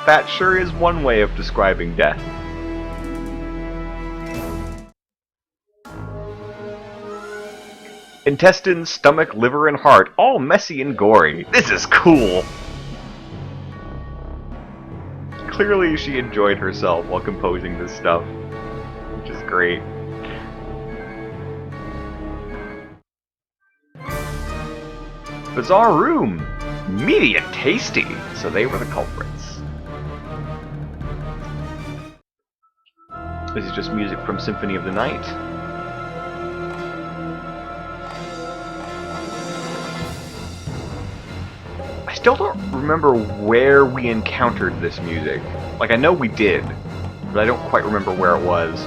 Speaker 1: That sure is one way of describing death. Intestines, stomach, liver, and heart, all messy and gory. This is cool! Clearly she enjoyed herself while composing this stuff, which is great. Bizarre room! Meaty and tasty! So they were the culprits. This is just music from Symphony of the Night. I still don't remember where we encountered this music. Like, I know we did, but I don't quite remember where it was.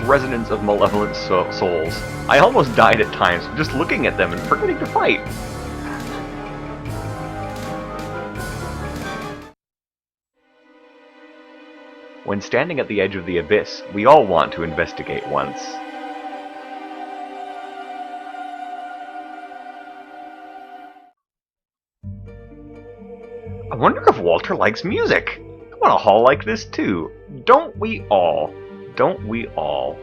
Speaker 1: Residents of malevolent souls. I almost died at times just looking at them and forgetting to fight. When standing at the edge of the abyss, we all want to investigate once. I wonder if Walter likes music. I want a hall like this too. Don't we all? Don't we all?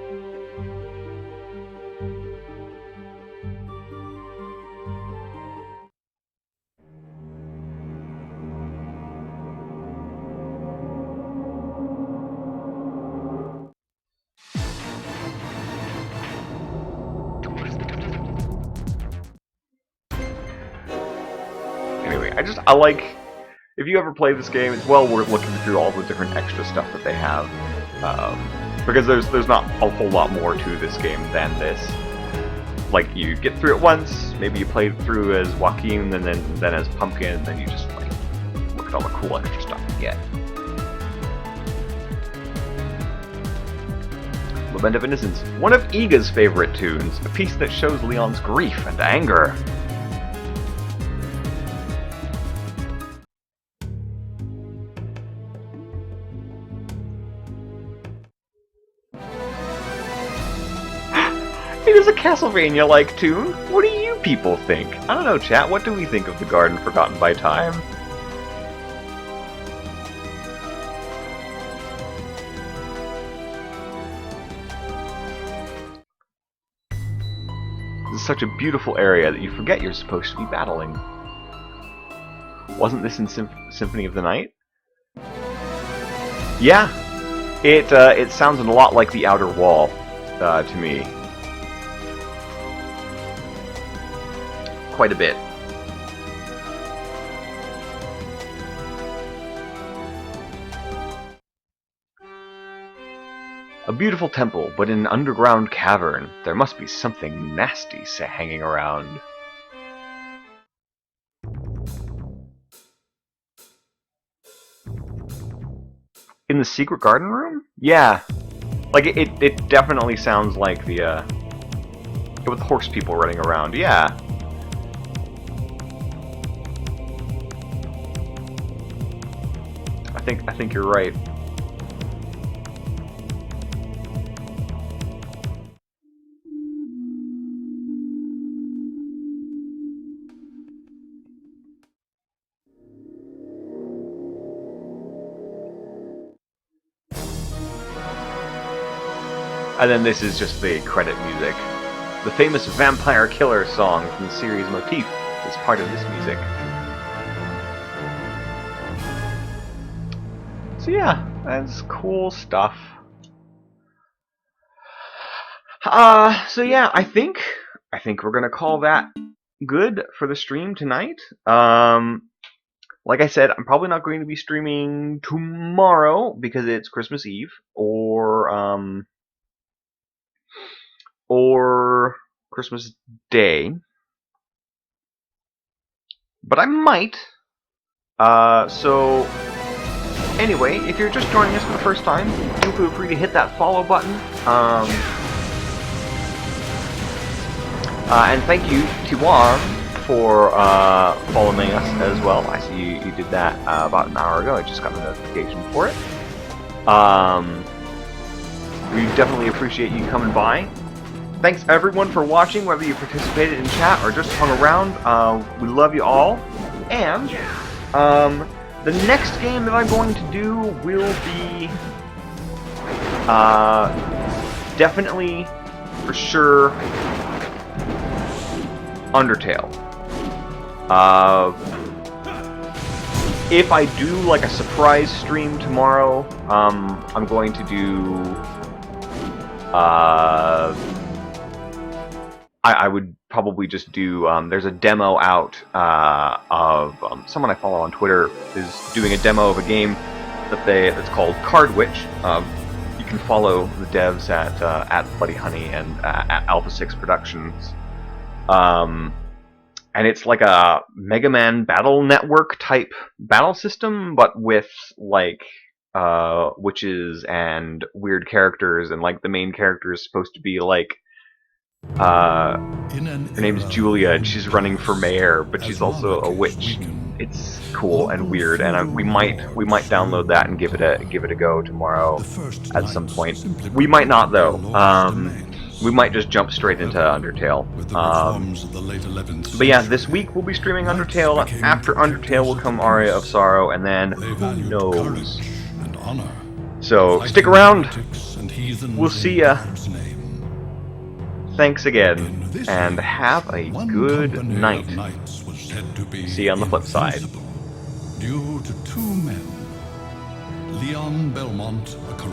Speaker 1: Anyway, I like, if you ever play this game, it's well worth looking through all the different extra stuff that they have. Because there's not a whole lot more to this game than this. Like, you get through it once, maybe you play through as Joaquin, and then as Pumpkin, and then you just, like, look at all the cool extra stuff you get. Lament of Innocence, one of Iga's favorite tunes, a piece that shows Leon's grief and anger. It is a Castlevania-like tune. What do you people think? I don't know, chat. What do we think of the Garden Forgotten by Time? This is such a beautiful area that you forget you're supposed to be battling. Wasn't this in Symphony of the Night? Yeah, it sounds a lot like the Outer Wall to me. Quite a bit. A beautiful temple, but in an underground cavern. There must be something nasty hanging around. In the secret garden room? Yeah. Like, it definitely sounds like the, with horse people running around. Yeah. I think you're right. And then this is just the credit music. The famous Vampire Killer song from the series motif is part of this music. So yeah, that's cool stuff. So yeah, I think we're gonna call that good for the stream tonight. Like I said, I'm probably not going to be streaming tomorrow because it's Christmas Eve, or Christmas Day. But I might. So anyway, if you're just joining us for the first time, do feel free to hit that follow button. And thank you, Tiwan, for following us as well. I see you did that about an hour ago. I just got a notification for it. We definitely appreciate you coming by. Thanks everyone for watching, whether you participated in chat or just hung around. We love you all. And the next game that I'm going to do will be definitely, for sure, Undertale. If I do like a surprise stream tomorrow, I'm going to do I would probably just do, there's a demo out of, someone I follow on Twitter is doing a demo of a game that's called Card Witch. You can follow the devs at Bloody Honey and at Alpha 6 Productions. And it's like a Mega Man Battle Network type battle system, but with like witches and weird characters, and like the main character is supposed to be like her name's Julia, and she's running for mayor, but she's also a witch. It's cool and weird, and we might download that and give it a go tomorrow at some point. We might not though. We might just jump straight into Undertale. But yeah, this week we'll be streaming Undertale. After Undertale will come Aria of Sorrow, and then who knows? So stick around. We'll see ya. Thanks again, and have a good night. See you on the flip side.
Speaker 2: Due to two men, Leon Belmont, a